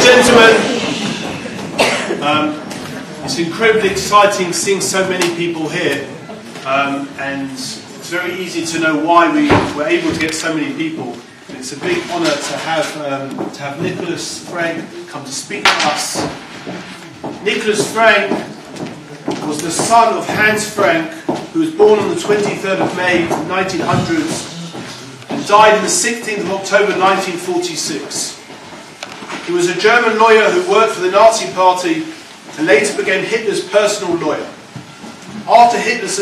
Gentlemen, it's incredibly exciting seeing so many people here, and it's very easy to know why we were able to get so many people. It's a big honour to have Nicholas Frank come to speak to us. Nicholas Frank was the son of Hans Frank, who was born on the 23rd of May 1900s and died on the 16th of October 1946. He was a German lawyer who worked for the Nazi Party and later became Hitler's personal lawyer. After Hitler's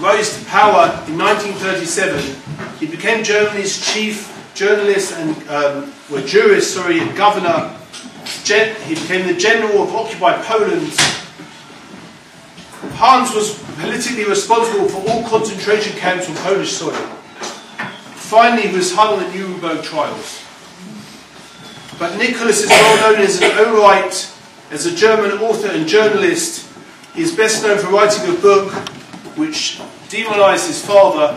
rise to power in 1937, he became Germany's chief journalist and jurist, and governor. He became the general of occupied Poland. Hans was politically responsible for all concentration camps on Polish soil. Finally, he was hung on the Nuremberg trials. But Nicholas is well known in his own right as a German author and journalist. He is best known for writing a book which demonised his father,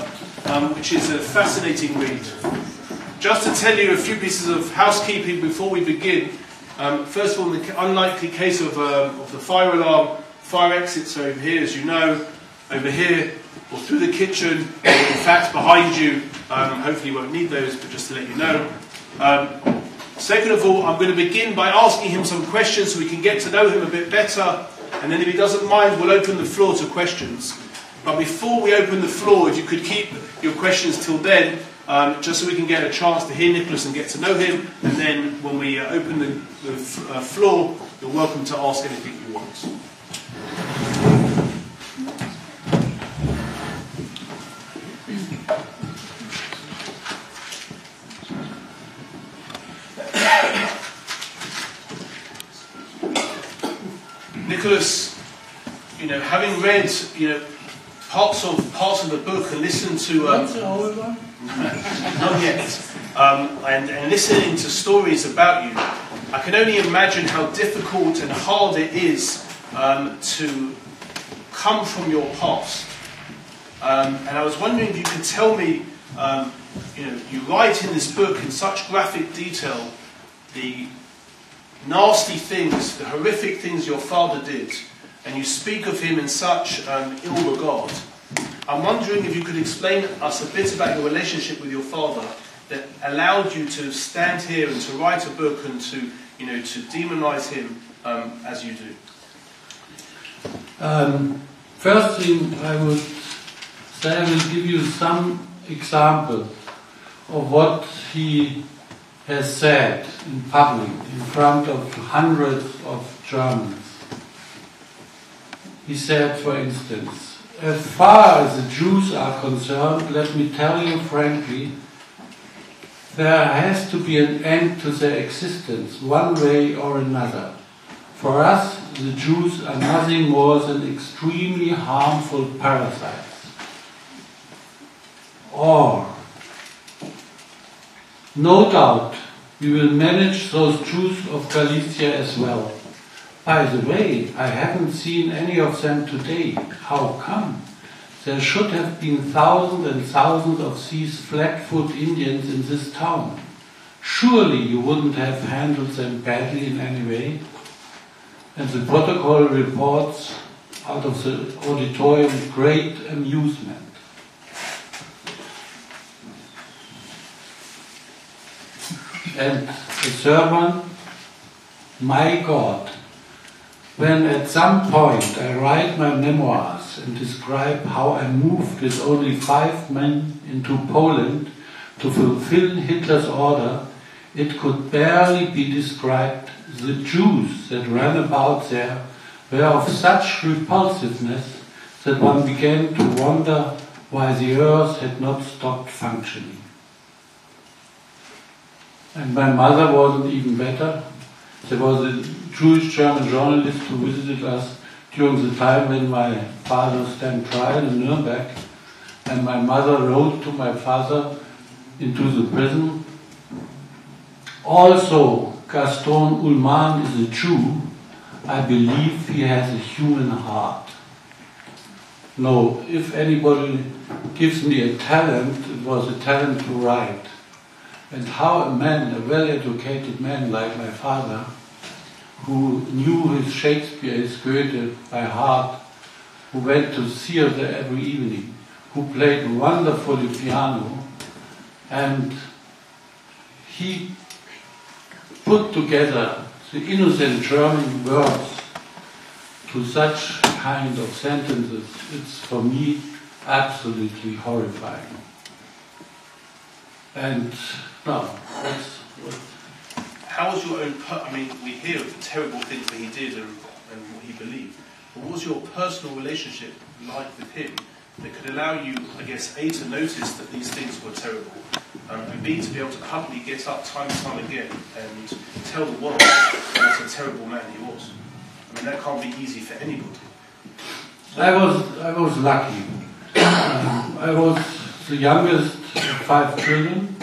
which is a fascinating read. Just to tell you a few pieces of housekeeping before we begin. First of all, in the unlikely case of the fire alarm, fire exits are over here, as you know, over here, or through the kitchen, or in fact behind you. Hopefully you won't need those, but just to let you know. Second of all, I'm going to begin by asking him some questions so we can get to know him a bit better, and then if he doesn't mind, we'll open the floor to questions. But before we open the floor, if you could keep your questions till then, just so we can get a chance to hear Nicholas and get to know him, and then when we open the floor, you're welcome to ask anything you want. Nicholas, having read, parts of the book and listened to not yet, and listening to stories about you, I can only imagine how difficult and hard it is to come from your past. And I was wondering if you could tell me, you write in this book in such graphic detail the nasty things, the horrific things your father did, and you speak of him in such ill regard. I'm wondering if you could explain to us a bit about your relationship with your father that allowed you to stand here and to write a book and to demonise him as you do. First thing I would say, I will give you some example of what he has said in public in front of hundreds of Germans. He said, for instance, as far as the Jews are concerned, let me tell you frankly, there has to be an end to their existence, one way or another. For us, the Jews are nothing more than extremely harmful parasites. Or, no doubt, we will manage those Jews of Galicia as well. By the way, I haven't seen any of them today. How come? There should have been thousands and thousands of these flat-foot Indians in this town. Surely you wouldn't have handled them badly in any way. And the protocol reports out of the auditorium great amusement. And the sermon, my God, when at some point I write my memoirs and describe how I moved with only 5 men into Poland to fulfill Hitler's order, it could barely be described. The Jews that ran about there were of such repulsiveness that one began to wonder why the earth had not stopped functioning. And my mother wasn't even better. There was a Jewish German journalist who visited us during the time when my father stand trial in Nuremberg, and my mother wrote to my father into the prison. Also, Gaston Ullmann is a Jew. I believe he has a human heart. No, if anybody gives me a talent, it was a talent to write. and how a man, a well-educated man like my father, who knew his Shakespeare, his Goethe by heart, who went to theater every evening, who played wonderfully piano, and he put together the innocent German words to such kind of sentences. It's for me absolutely horrifying. And no, that's what. How was your own, I mean, we hear of the terrible things that he did and what he believed, but what was your personal relationship like with him that could allow you, I guess, A, to notice that these things were terrible, and B, to be able to humbly get up time and time again and tell the world what a terrible man he was? I mean, that can't be easy for anybody. I was lucky. I was the youngest of 5 children,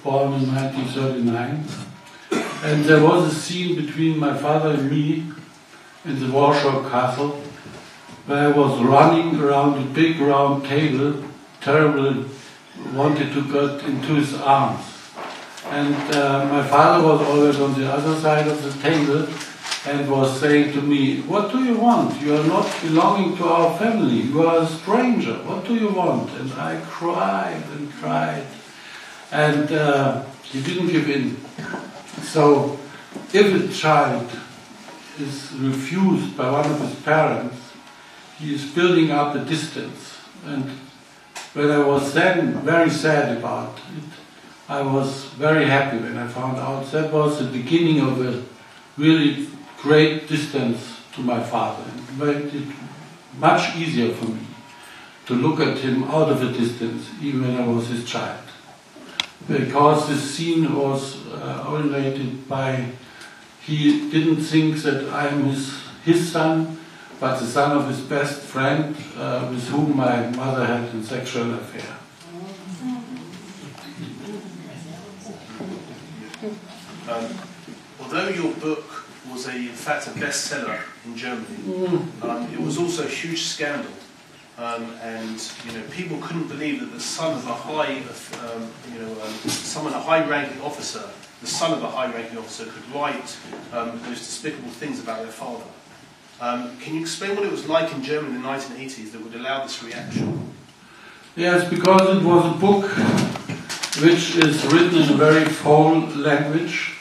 born in 1939. And there was a scene between my father and me in the Warsaw Castle, where I was running around a big round table, terribly wanted to get into his arms. And my father was always on the other side of the table and was saying to me, "What do you want? You are not belonging to our family. You are a stranger. What do you want?" And I cried and cried. And he didn't give in. So, if a child is refused by one of his parents, he is building up a distance. And when I was then very sad about it, I was very happy when I found out that was the beginning of a really great distance to my father. It made it much easier for me to look at him out of a distance, even when I was his child. Because this scene was originated by, he didn't think that I am his son, but the son of his best friend, with whom my mother had a sexual affair. Although your book was in fact a bestseller in Germany, it was also a huge scandal. And people couldn't believe that the son of a high-ranking officer, the son of a high-ranking officer, could write those despicable things about their father. Can you explain what it was like in Germany in the 1980s that would allow this reaction? Yes, because it was a book which is written in a very foul language.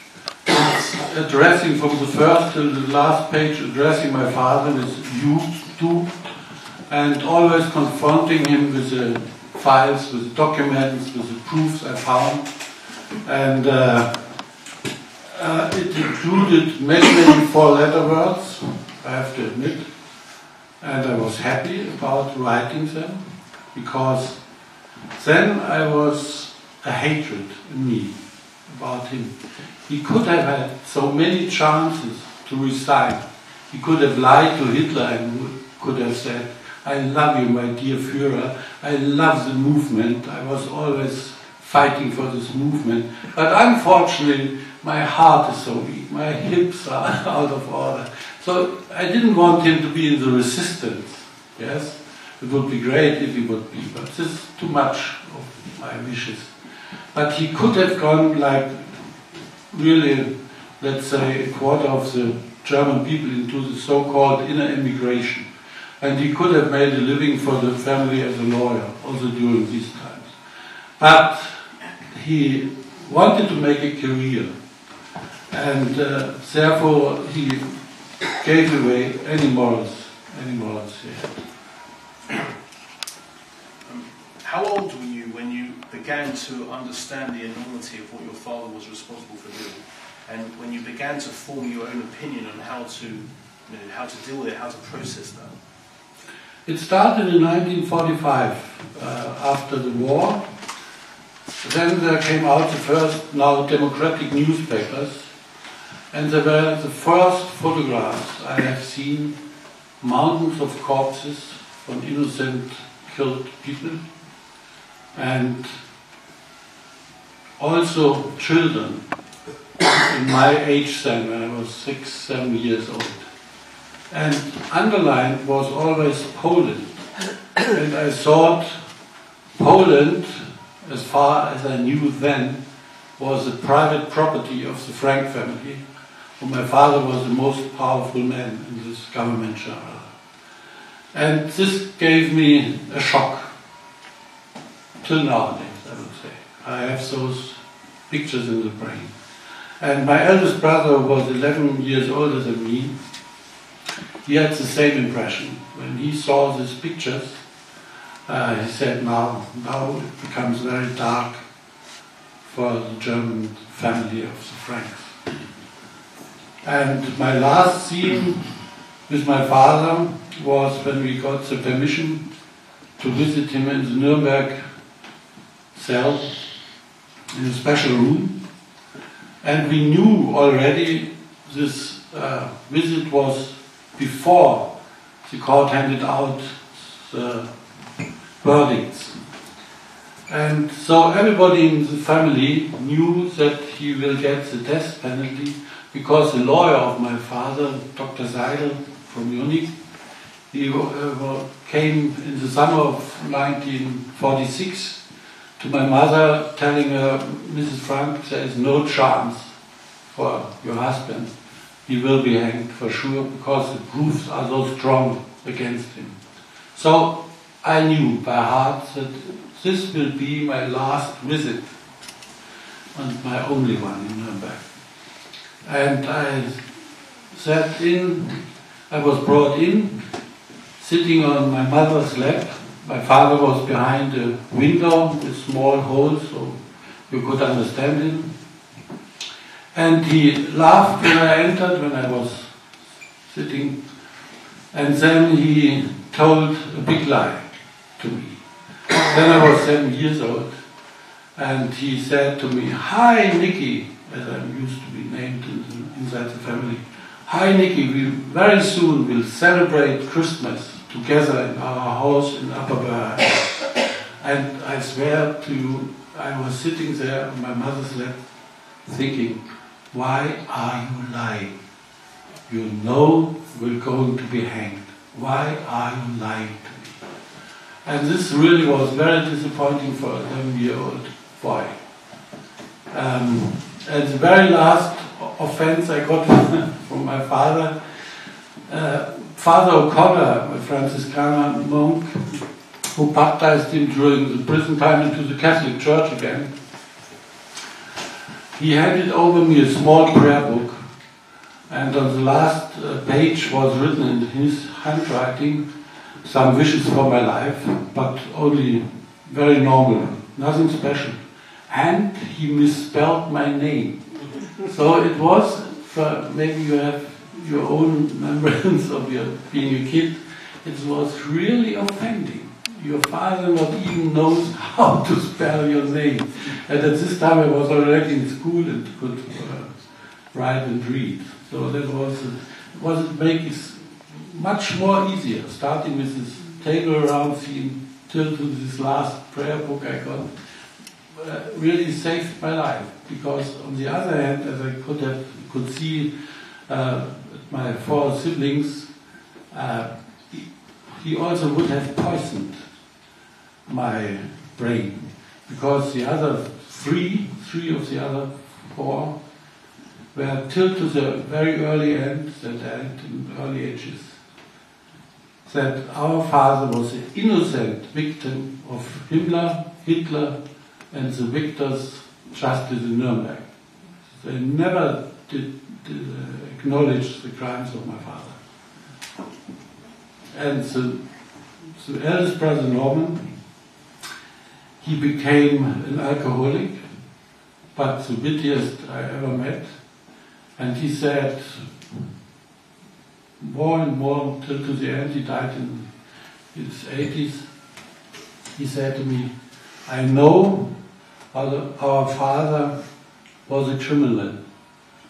It's addressing from the first to the last page, addressing my father with "you", "du", and always confronting him with the files, with the documents, with the proofs I found. And it included many 4-letter words, I have to admit. And I was happy about writing them, because then I was a hatred in me about him. He could have had so many chances to resign. He could have lied to Hitler and could have said, "I love you, my dear Führer. I love the movement. I was always fighting for this movement. But unfortunately, my heart is so weak. My hips are out of order." So I didn't want him to be in the resistance. Yes, it would be great if he would be, but this is too much of my wishes. But he could have gone like really, let's say, a quarter of the German people into the so-called inner immigration. And he could have made a living for the family as a lawyer, also during these times. But he wanted to make a career, and therefore he gave away any morals he had. How old were you when you began to understand the enormity of what your father was responsible for doing, and when you began to form your own opinion on how to deal with it, how to process that? It started in 1945, after the war. Then there came out the first, now democratic newspapers, and there were the first photographs I have seen, mountains of corpses from innocent killed people, and also children in my age then, when I was 6, 7 years old. And underlined was always Poland. And I thought Poland, as far as I knew then, was a private property of the Frank family, and my father was the most powerful man in this government general. And this gave me a shock, till nowadays, I would say. I have those pictures in the brain. And my eldest brother was 11 years older than me. He had the same impression. When he saw these pictures, he said, now it becomes very dark for the German family of the Franks. And my last scene with my father was when we got the permission to visit him in the Nuremberg cell, in a special room. And we knew already this visit was before the court handed out the verdicts. And so everybody in the family knew that he will get the death penalty, because the lawyer of my father, Dr. Seidel from Munich, he came in the summer of 1946 to my mother, telling her, Mrs. Frank, there is no chance for your husband. He will be hanged for sure, because the proofs are so strong against him. So I knew by heart that this will be my last visit, and my only one in Nuremberg. And I was brought in, sitting on my mother's lap. My father was behind a window with small holes, so you could understand him. And he laughed when I entered, when I was sitting, and then he told a big lie to me. Then I was 7 years old, and he said to me, "Hi, Nicky," as I'm used to be named inside the family. "Hi, Nicky, we very soon will celebrate Christmas together in our house in Upper Berlin." And I swear to you, I was sitting there on my mother's lap thinking, why are you lying? You know we're going to be hanged. Why are you lying to me? And this really was very disappointing for a 11-year-old boy. And the very last offense I got from my father, Father O'Connor, a Franciscan monk, who baptized him during the prison time into the Catholic Church again, he handed over me a small prayer book, and on the last page was written in his handwriting some wishes for my life, but only very normal, nothing special. And he misspelled my name. So it was, maybe you have your own remembrance of your being a kid, it was really offending. Your father not even knows how to spell your name. And at this time I was already in school and could write and read. So that was it make it much more easier, starting with this table around scene till to this last prayer book I got. Really saved my life, because on the other hand, as I could see my 4 siblings, he also would have poisoned my brain, because the other three of the other 4 were till to the very early end, that died in early ages, that our father was an innocent victim of Hitler, and the victors justice in Nuremberg. They never did acknowledge the crimes of my father. And the eldest brother, Norman, he became an alcoholic, but the wittiest I ever met. And he said, more and more till to the end, he died in his 80s, he said to me, "I know our father was a criminal,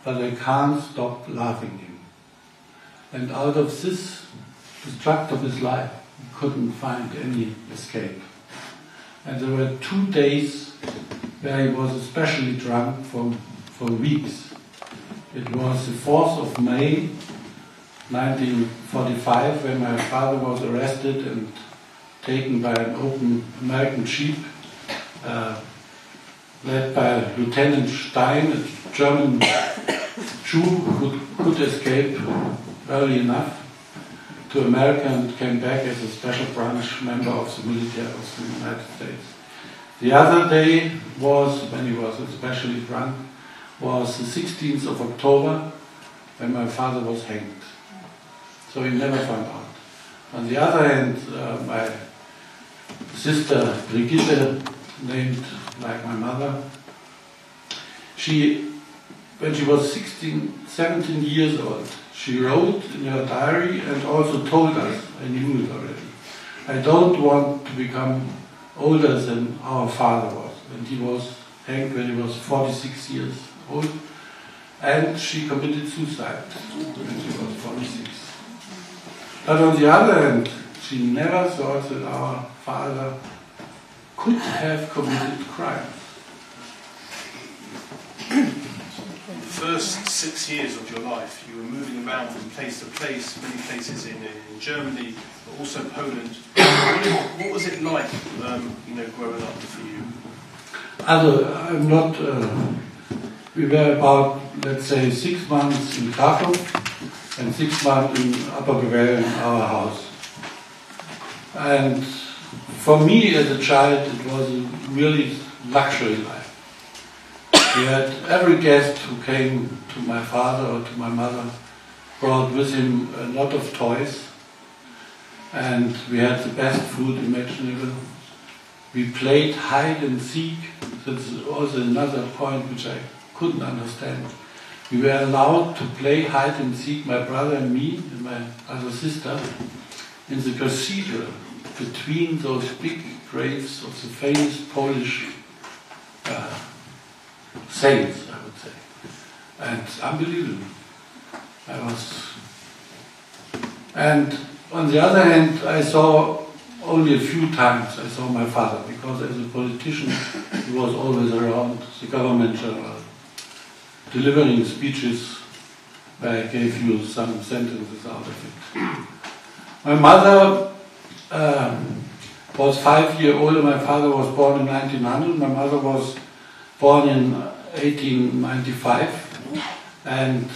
but I can't stop laughing him." And out of this destruct of his life, he couldn't find any escape. And there were 2 days where he was especially drunk for weeks. It was the 4th of May, 1945, when my father was arrested and taken by an open American jeep led by Lieutenant Stein, a German Jew who could escape early enough to America and came back as a special branch member of the military of the United States. The other day was, when he was especially drunk, was the 16th of October, when my father was hanged. So he never found out. On the other hand, my sister Brigitte, named like my mother, when she was 17 years old, she wrote in her diary and also told us, I knew it already, I don't want to become older than our father was. And he was hanged when he was 46 years old. And she committed suicide when she was 46. But on the other hand, she never thought that our father could have committed crimes. The first 6 years of your life, you were moving around from place to place, many places in Germany, but also Poland. What was it like, growing up for you? I'm not. We were about, let's say, 6 months in Krakow and 6 months in Upper Bavaria in our house. And for me as a child, it was a really luxury life. We had every guest who came to my father or to my mother brought with him a lot of toys, and we had the best food imaginable. We played hide and seek. That's also another point which I couldn't understand. We were allowed to play hide and seek, my brother and me and my other sister, in the cathedral between those big graves of the famous Polish saints, I would say. And unbelievable. And on the other hand, I saw only a few times I saw my father, because as a politician he was always around the government general, delivering speeches where I gave you some sentences out of it. My mother was 5 years older. My father was born in 1900. My mother was born in 1895, and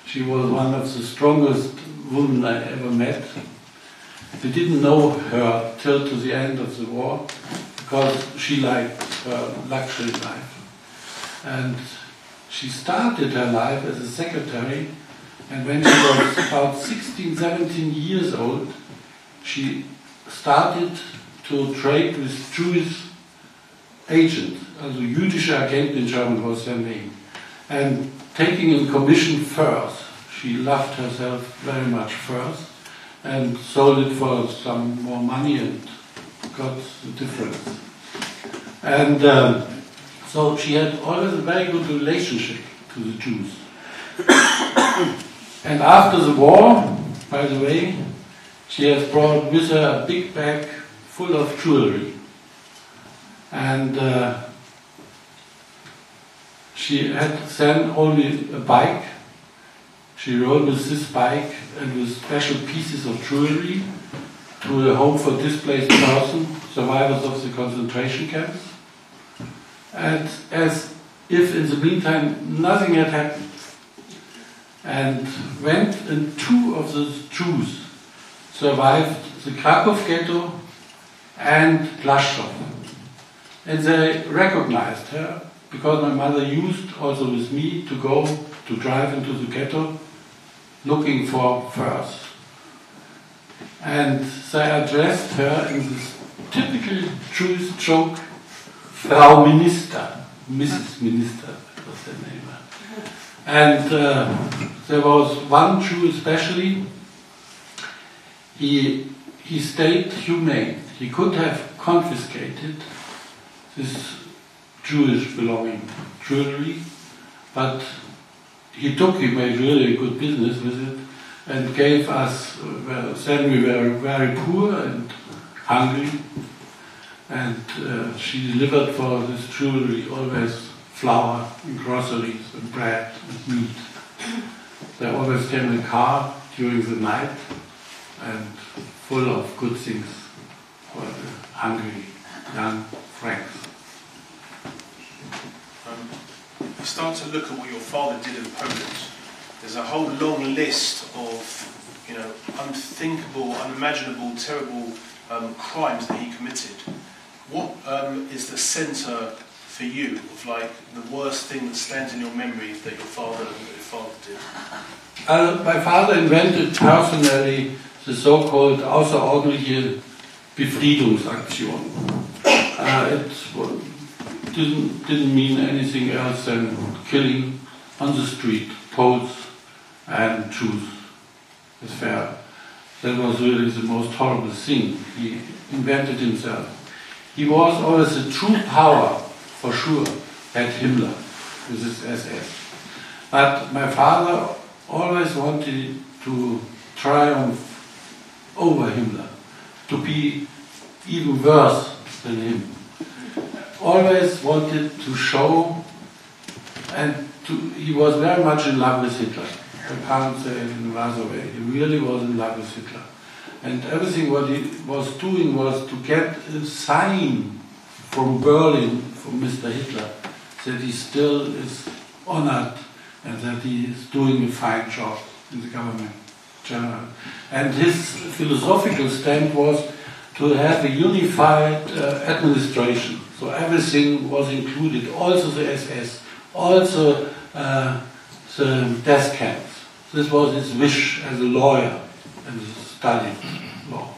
she was one of the strongest women I ever met. We didn't know her till to the end of the war, because she liked her luxury life. And she started her life as a secretary, and when she was about 16, 17 years old, she started to trade with Jewish agents, also jüdische Agenten in German was their name, and taking in commission furs. She loved herself very much furs, and sold it for some more money and got the difference. And so she had always a very good relationship to the Jews. And after the war, by the way, she has brought with her a big bag full of jewelry. And she had then only a bike. She rode with this bike and with special pieces of jewelry to a home for displaced persons, survivors of the concentration camps. And as if in the meantime nothing had happened. And two of those Jews survived the Krakow ghetto and Plaszczów. And they recognized her, because my mother used also with me to drive into the ghetto looking for furs. And they addressed her in this typical Jewish joke, Frau Minister, Mrs. Minister, that was their name. And there was one Jew especially, he stayed humane. He could have confiscated this Jewish belonging jewelry, but he made really a good business with it, and gave us, then we were very poor and hungry, and she delivered for this jewelry always flour and groceries and bread and meat. There always came a car during the night and full of good things for the hungry young Franks. start to look at what your father did in Poland, there's a whole long list of, unthinkable, unimaginable, terrible crimes that he committed. What is the centre for you of like the worst thing that stands in your memory that your father did? My father invented personally the so-called außerordentliche Befriedungsaktion. It didn't mean anything else than killing on the street Poles and Jews. It's fair. That was really the most horrible thing he invented himself. He was always the true power, for sure, had Himmler with his SS. But my father always wanted to triumph over Himmler, to be even worse than him. Always wanted to show, and he was very much in love with Hitler. I can't say it in another way. He really was in love with Hitler. And everything what he was doing was to get a sign from Berlin, from Mr. Hitler, that he still is honored and that he is doing a fine job in the government general. And his philosophical stand was to have a unified administration. So everything was included, also the SS, also the death camps. This was his wish as a lawyer and studied law.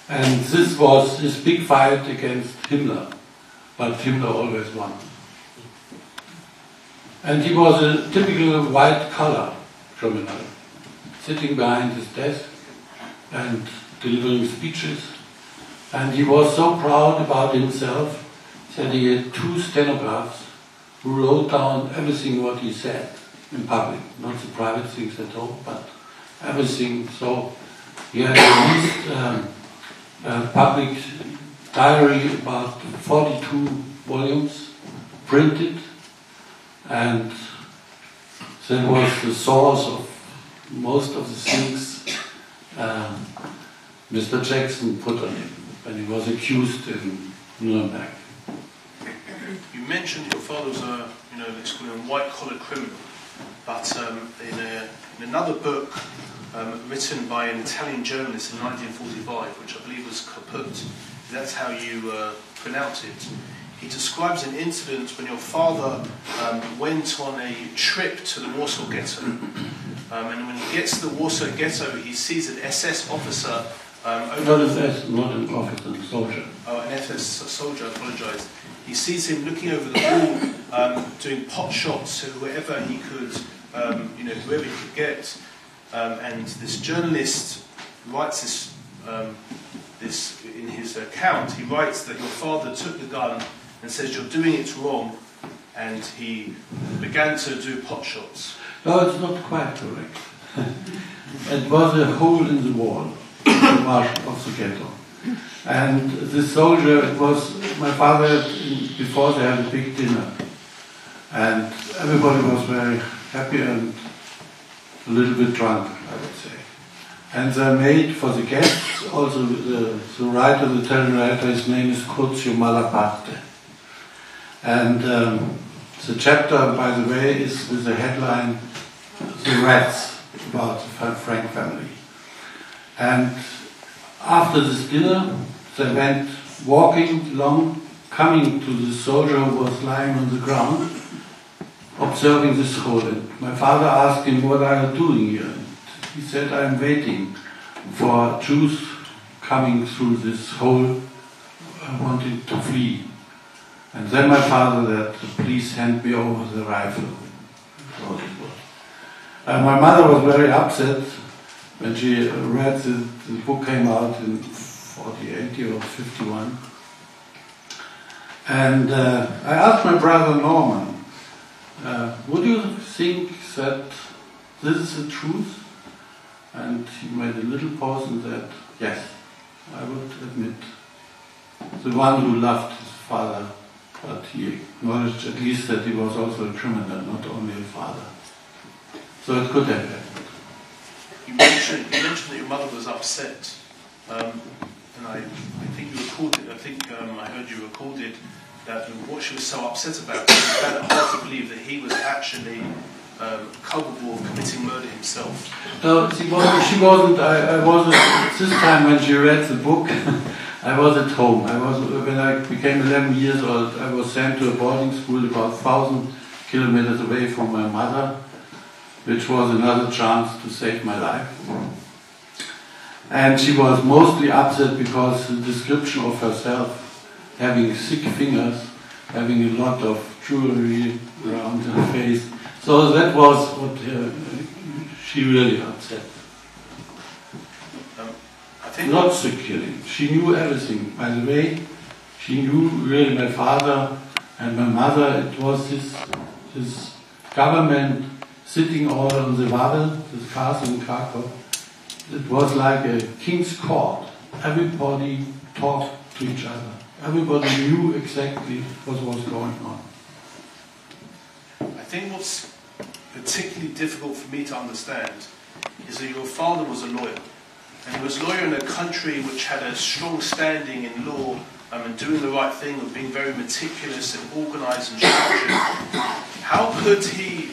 And this was his big fight against Himmler, but Himmler always won. And he was a typical white-collar criminal, sitting behind his desk and delivering speeches. And he was so proud about himself that he had 2 stenographs who wrote down everything what he said in public, not the private things at all, but everything. So he had at least a public diary about 42 volumes printed, and that was the source of most of the things Mr. Jackson put on him when he was accused in Nuremberg. You mentioned your father was a, let's call him a white-collar criminal, but in another book written by an Italian journalist in 1945, which I believe was Caput, that's how you pronounce it, he describes an incident when your father went on a trip to the Warsaw Ghetto. And when he gets to the Warsaw Ghetto, he sees an SS officer not an officer, a soldier. Oh, an SS soldier, I apologise. He sees him looking over the wall, doing pot shots to whoever he could, whoever he could get. And this journalist writes this in his account. He writes that your father took the gun and says, "You're doing it wrong," and he began to do pot shots. No, it's not quite correct. It was a hole in the wall of the ghetto. And the soldier, it was my father, before they had a big dinner. And everybody was very happy and a little bit drunk, I would say. And they made for the guests, also the writer, the television writer, his name is Curzio Malaparte. And the chapter, by the way, is with the headline, "The Rats," about the Frank family. And after this dinner, they went walking along, coming to the soldier who was lying on the ground, observing this hole. And my father asked him, "What are you doing here?" And he said, "I'm waiting for Jews coming through this hole, wanting to flee." And then my father said, "Please hand me over the rifle." My mother was very upset when she read the book came out in 1948 or 1951. And I asked my brother Norman, would you think that this is the truth? And he made a little pause and said, "Yes, I would admit." The one who loved his father, but he acknowledged at least that he was also a criminal, not only a father. So it could have happened. You mentioned that your mother was upset, and I think you recorded. I think I heard you recorded that what she was so upset about, she found it hard to believe that he was actually culpable of committing murder himself. No, she wasn't. I wasn't. This time when she read the book, I was at home. When I became 11 years old, I was sent to a boarding school about 1,000 kilometers away from my mother, which was another chance to save my life. And she was mostly upset because the description of herself, having thick fingers, having a lot of jewelry around her face. So that was what she really upset. I think not the killing. She knew everything. By the way, she knew really my father and my mother. It was this government sitting all on the Wawel, this castle in Krakow. It was like a king's court. Everybody talked to each other. Everybody knew exactly what was going on. I think what's particularly difficult for me to understand is that your father was a lawyer. And he was a lawyer in a country which had a strong standing in law and doing the right thing, of being very meticulous and organised and structured. How could he,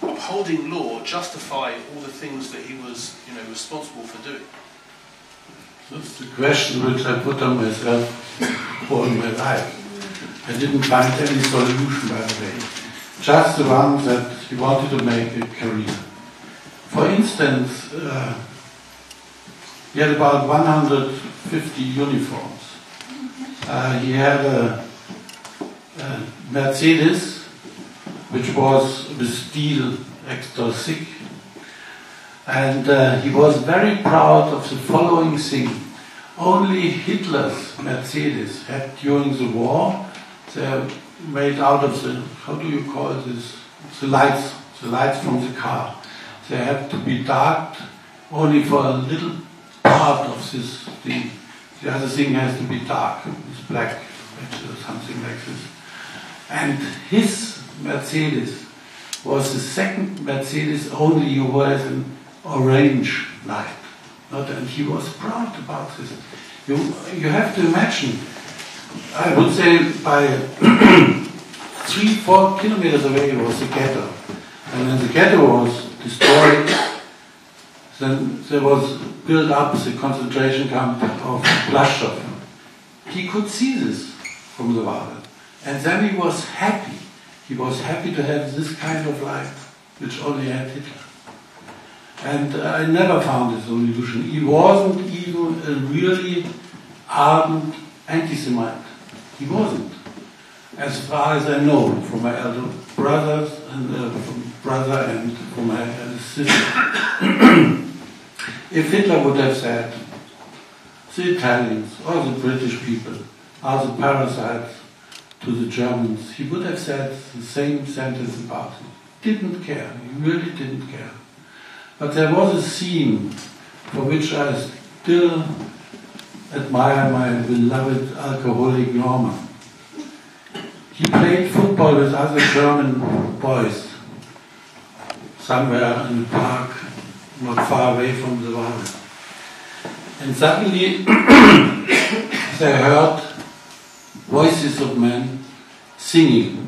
upholding law, justify all the things that he was, responsible for doing? That's the question which I put on myself all my life. I didn't find any solution, by the way. Just the one that he wanted to make a career. For instance, he had about 150 uniforms. He had a Mercedes, which was with steel extra thick. And he was very proud of the following thing. Only Hitler's Mercedes had, during the war, they're made out of the, how do you call this, the lights from the car. They have to be darkened only for a little part of this thing. The other thing has to be dark, it's black, or something like this. And his Mercedes was the second Mercedes only who was an orange light. And he was proud about this. You have to imagine, I would say by 3-4 kilometers away was the ghetto. And when the ghetto was destroyed, then there was built up the concentration camp of Plaszow. He could see this from the Wawel. And then he was happy. He was happy to have this kind of life, which only had Hitler. And I never found a solution. He wasn't even a really ardent anti-Semite. He wasn't. As far as I know, from my elder brothers and from my elder sister. If Hitler would have said, the Italians or the British people are the parasites to the Germans, he would have said the same sentence about it. Didn't care. He really didn't care. But there was a scene for which I still admire my beloved alcoholic Norman. He played football with other German boys somewhere in the park, not far away from the Wawel. And suddenly they heard voices of men singing.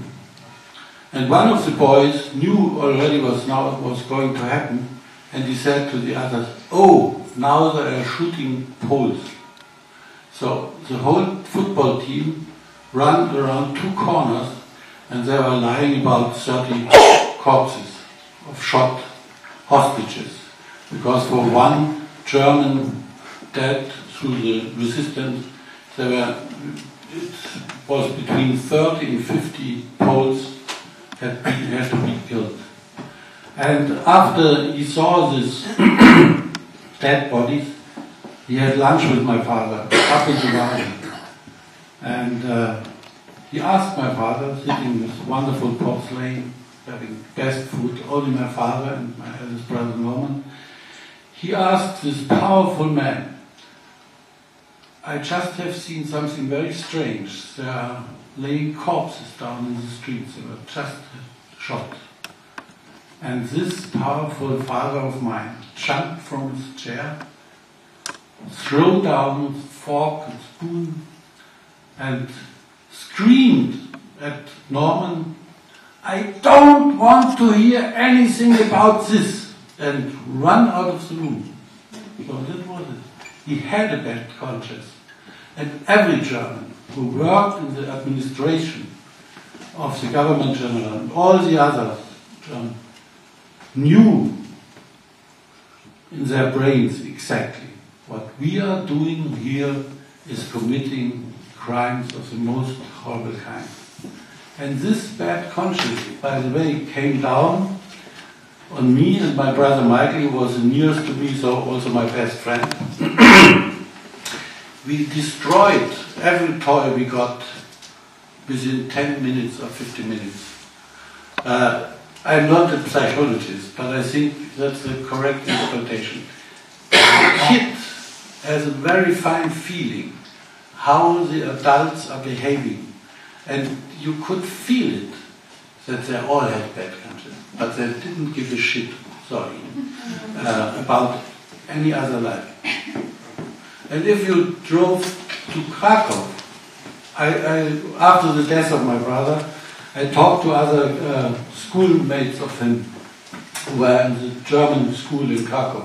And one of the boys knew already what was going to happen, and he said to the others, "Oh, now they are shooting Poles." So the whole football team ran around 2 corners, and they were lying about 30 corpses of shot hostages. Because for one German dead through the resistance, it was between 30 and 50 Poles had to be killed. And after he saw these dead bodies, he had lunch with my father up in the garden. And he asked my father, sitting in this wonderful porcelain, having best food, only my father and my eldest brother Norman, he asked this powerful man, "I just have seen something very strange. They are laying corpses down in the streets. They were just shot." And this powerful father of mine jumped from his chair, threw down fork and spoon, and screamed at Norman, I don't want to hear anything about this, and run out of the room. So that was it. He had a bad conscience. And every German who worked in the administration of the government general and all the other Germans knew in their brains exactly what we are doing here is committing crimes of the most horrible kind. And this bad conscience, by the way, came down on me and my brother Michael, who was the nearest to me, so also my best friend. We destroyed every toy we got within 10 minutes or 15 minutes. I'm not a psychologist, but I think that's the correct interpretation. The kid has a very fine feeling how the adults are behaving, and you could feel it, that they all had bad conscience, but they didn't give a shit, about any other life. And if you drove to Krakow, after the death of my brother, I talked to other schoolmates of him who were in the German school in Krakow.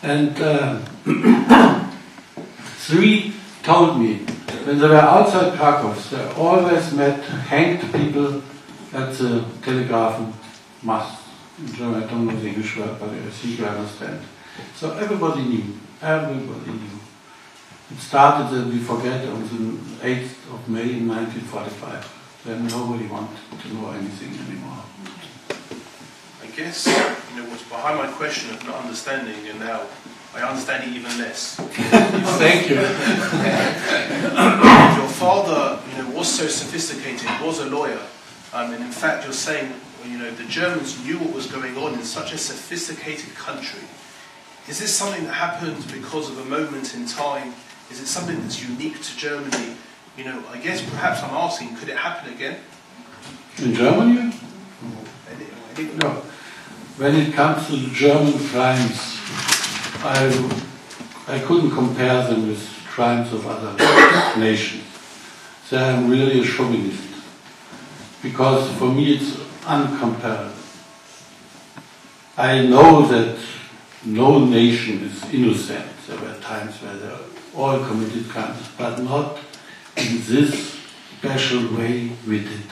And three told me, when they were outside Krakow, they always met hanged people at the Telegraphenmast. In German, I don't know the English word, but I think you understand. So everybody knew. Everybody knew. It started, that we forget, on the 8th of May 1945. Then nobody wanted to know anything anymore. I guess, what's behind my question of not understanding, and now I understand it even less. Thank you. Your father, was so sophisticated, was a lawyer, and in fact you're saying, the Germans knew what was going on in such a sophisticated country. Is this something that happened because of a moment in time? Is it something that's unique to Germany? I guess perhaps I'm asking, could it happen again? In Germany? No. When it comes to German crimes, I couldn't compare them with crimes of other nations. So I'm really a chauvinist. Because for me it's uncomparable. I know that no nation is innocent. There were times where they all committed crimes, but not in this special way we did.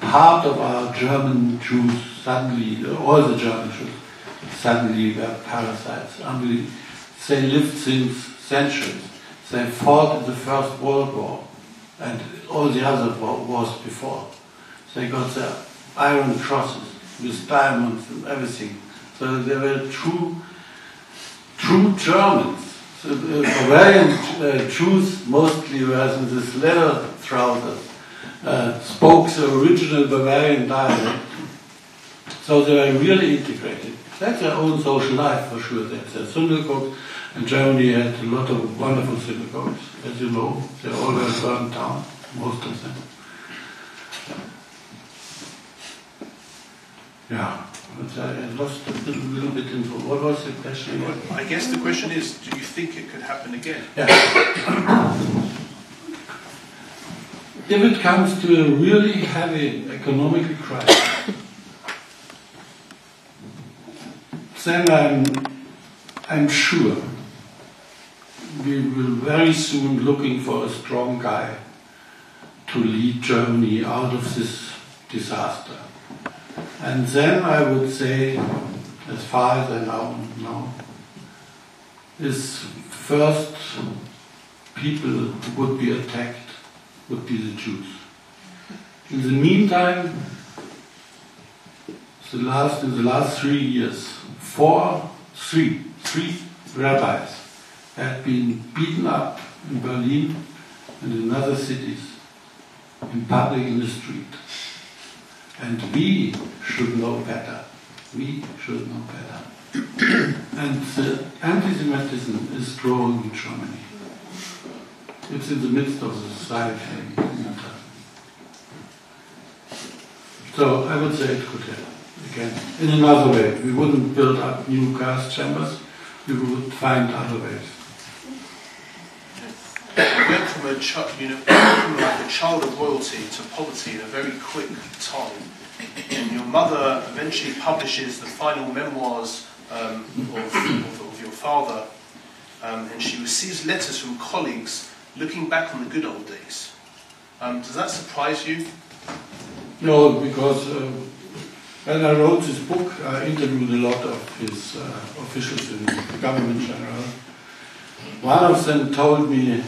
Part of our German Jews suddenly, all the German Jews, suddenly were parasites. They lived since centuries. They fought in the First World War and all the other wars before. They got their iron crosses with diamonds and everything. So they were true Germans. So the Bavarian Jews mostly were in this leather trousers, spoke the original Bavarian dialect. So they were really integrated. That's their own social life for sure. That's their synagogue. And Germany had a lot of wonderful synagogues. As you know, they all were burned down, most of them. Yeah. But I lost a little bit into what was the question? I guess the question is, do you think it could happen again? Yeah. If it comes to a really heavy economic crisis, then I'm sure we will very soon looking for a strong guy to lead Germany out of this disaster. And then I would say, as far as I now know, is first people who would be attacked would be the Jews. In the meantime, in the last 3 years, three rabbis had been beaten up in Berlin and in other cities, in public in the street. And we should know better. We should know better. And the anti-Semitism is growing in Germany. It's in the midst of the society. So I would say it could happen again. In another way. We wouldn't build up new gas chambers. We would find other ways. We went from from a child of royalty to poverty in a very quick time. And your mother eventually publishes the final memoirs of your father, and she receives letters from colleagues looking back on the good old days. Does that surprise you? No, because when I wrote this book, I interviewed a lot of his officials in the government general. One of them told me,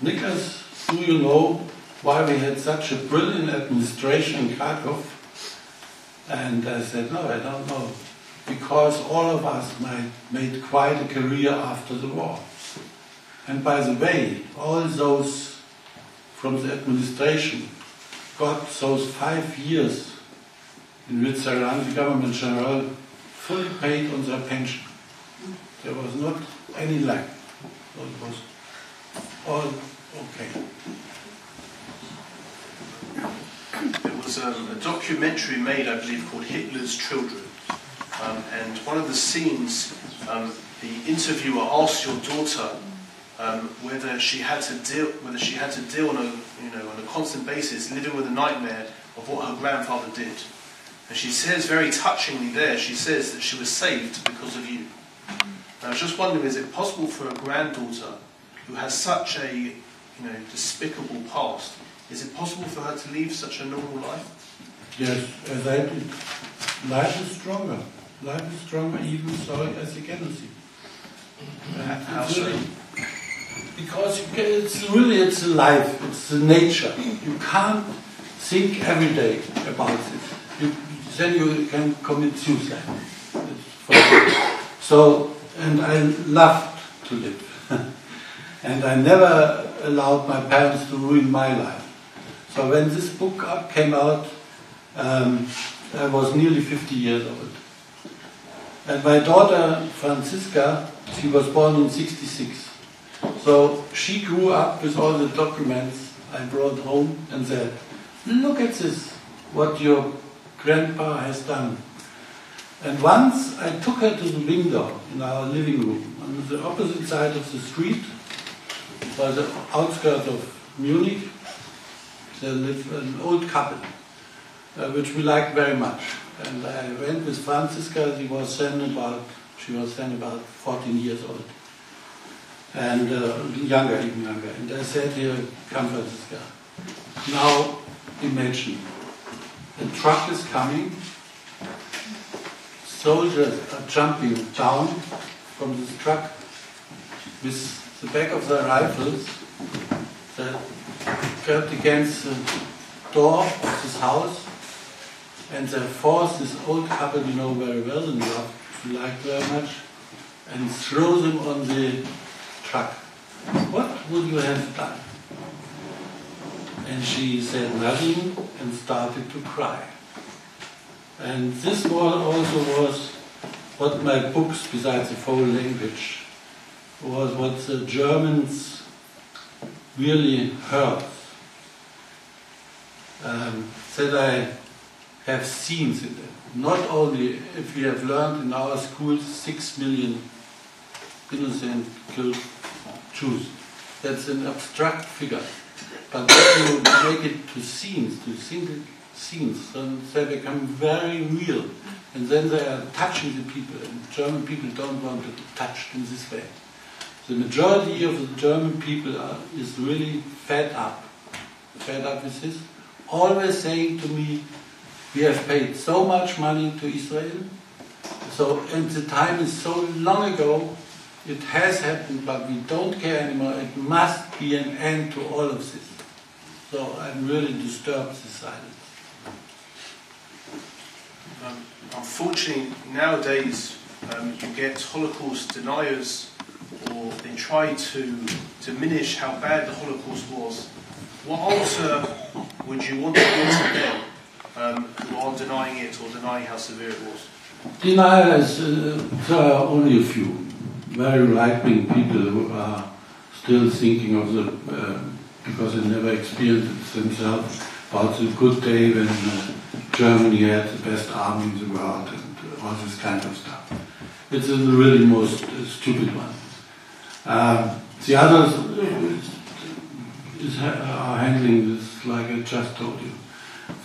Nicholas, do you know why we had such a brilliant administration in Krakow? And I said, no, I don't know. Because all of us made quite a career after the war. And by the way, all those from the administration got those 5 years in which they ran the government general fully paid on their pension. There was not any lack. So it was all okay. There was a documentary made, I believe, called Hitler's Children. And one of the scenes, the interviewer asked your daughter whether she had to deal on a constant basis, living with a nightmare of what her grandfather did. And she says very touchingly there, she says that she was saved because of you. And I was just wondering, is it possible for a granddaughter who has such a despicable past, is it possible for her to lead such a normal life? Yes, as I did. Life is stronger. Life is stronger even so as the genocide. How so? Because it's life, it's the nature. You can't think every day about it. Then you can commit suicide. So, and I loved to live. And I never allowed my parents to ruin my life. So when this book came out, I was nearly 50 years old. And my daughter, Franziska, she was born in '66. So she grew up with all the documents I brought home and said, look at this, what your grandpa has done. And once I took her to the window in our living room on the opposite side of the street, by the outskirts of Munich. There lived an old couple, which we liked very much. And I went with Franziska. She was then about 14 years old, and even younger. And I said, "Here, come, Franziska. Now, imagine, a truck is coming. Soldiers are jumping down from this truck with the back of their rifles. They got against the door of this house, and they force this old couple you know very well and you like very much, and throw them on the truck. What would you have done?" And she said nothing and started to cry. And this was what my books, besides the foreign language, was what the Germans really heard. That I have seen in them. Not only if we have learned in our schools 6 million innocent killed Jews. That's an abstract figure. But when you make it to scenes, to single scenes, then they become very real. And then they are touching the people, and German people don't want to be touched in this way. The majority of the German people is really fed up with this, always saying to me, we have paid so much money to Israel, and the time is so long ago, it has happened, but we don't care anymore. It must be an end to all of this. So I'm really disturbed with silence. Unfortunately, nowadays you get Holocaust deniers, or they try to diminish how bad the Holocaust was. What answer would you want to give to them who are denying it or denying how severe it was? Deniers, there are only a few very right-wing people who are still thinking of because they never experienced it themselves, about the good day when Germany had the best army in the world and all this kind of stuff. It's the really most stupid one. The others, are handling this like I just told you.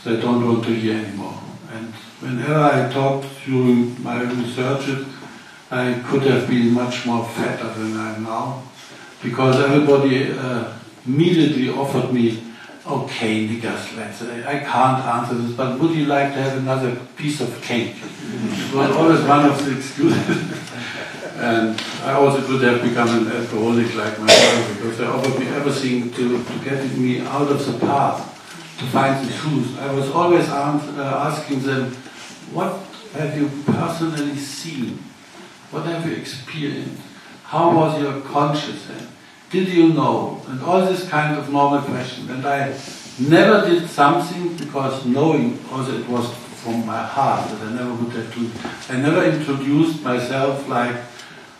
They don't want to hear anymore. And whenever I talked during my researches, I could have been much more fatter than I am now, because everybody immediately offered me, okay, Nikas, let's say, I can't answer this, but would you like to have another piece of cake? It was always one of the excuses. And I also could have become an alcoholic like my father, because they offered me everything to get me out of the path, to find the truth. I was always asking them, what have you personally seen? What have you experienced? How was your consciousness? Did you know? And all this kind of normal questions. And I never did something because knowing also it was from my heart that I never would have to. I never introduced myself like,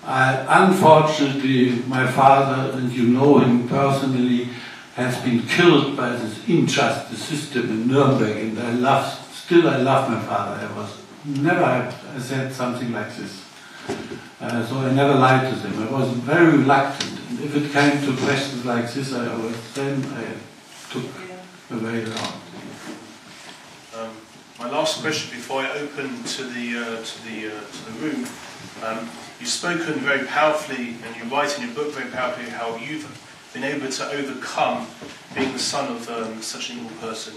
unfortunately, my father, and you know him personally, has been killed by this injustice system in Nuremberg, and I love my father. I said something like this. So I never lied to them. I was very reluctant. And if it came to questions like this, I took a very long. My last question before I open to the room. You've spoken very powerfully, and you write in your book very powerfully how you've been able to overcome being the son of such an evil person.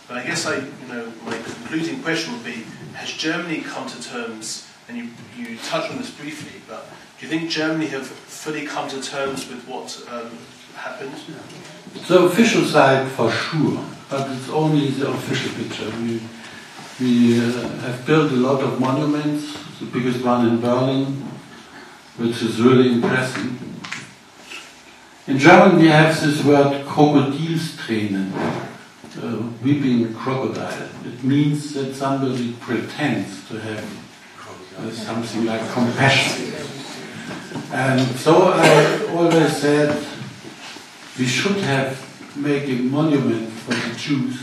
But I guess my concluding question would be: has Germany come to terms? And you touched on this briefly, but do you think Germany have fully come to terms with what happened? The official side, for sure, but it's only the official picture. We have built a lot of monuments. The biggest one in Berlin, which is really impressive. In German we have this word Krokodilstränen, weeping crocodile. It means that somebody pretends to have something like compassion. And so I always said we should have made a monument for the Jews,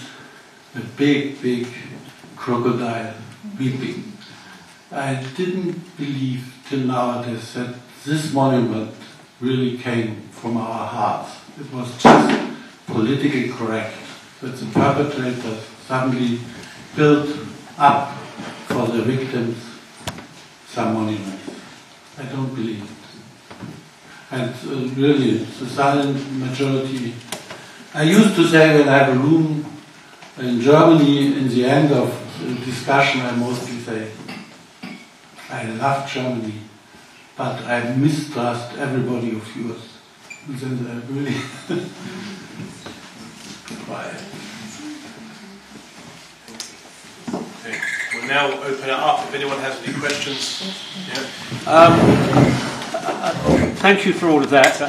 a big, big crocodile weeping. I didn't believe till nowadays that this monument really came from our hearts. It was just politically correct that the perpetrators suddenly built up for the victims some monuments. I don't believe it. And really, the silent majority. I used to say when I have a room in Germany, in the end of the discussion, I mostly say, I love Germany, but I mistrust everybody of yours. And then I really quiet. Okay. We'll now open it up if anyone has any questions. Thank you for all of that.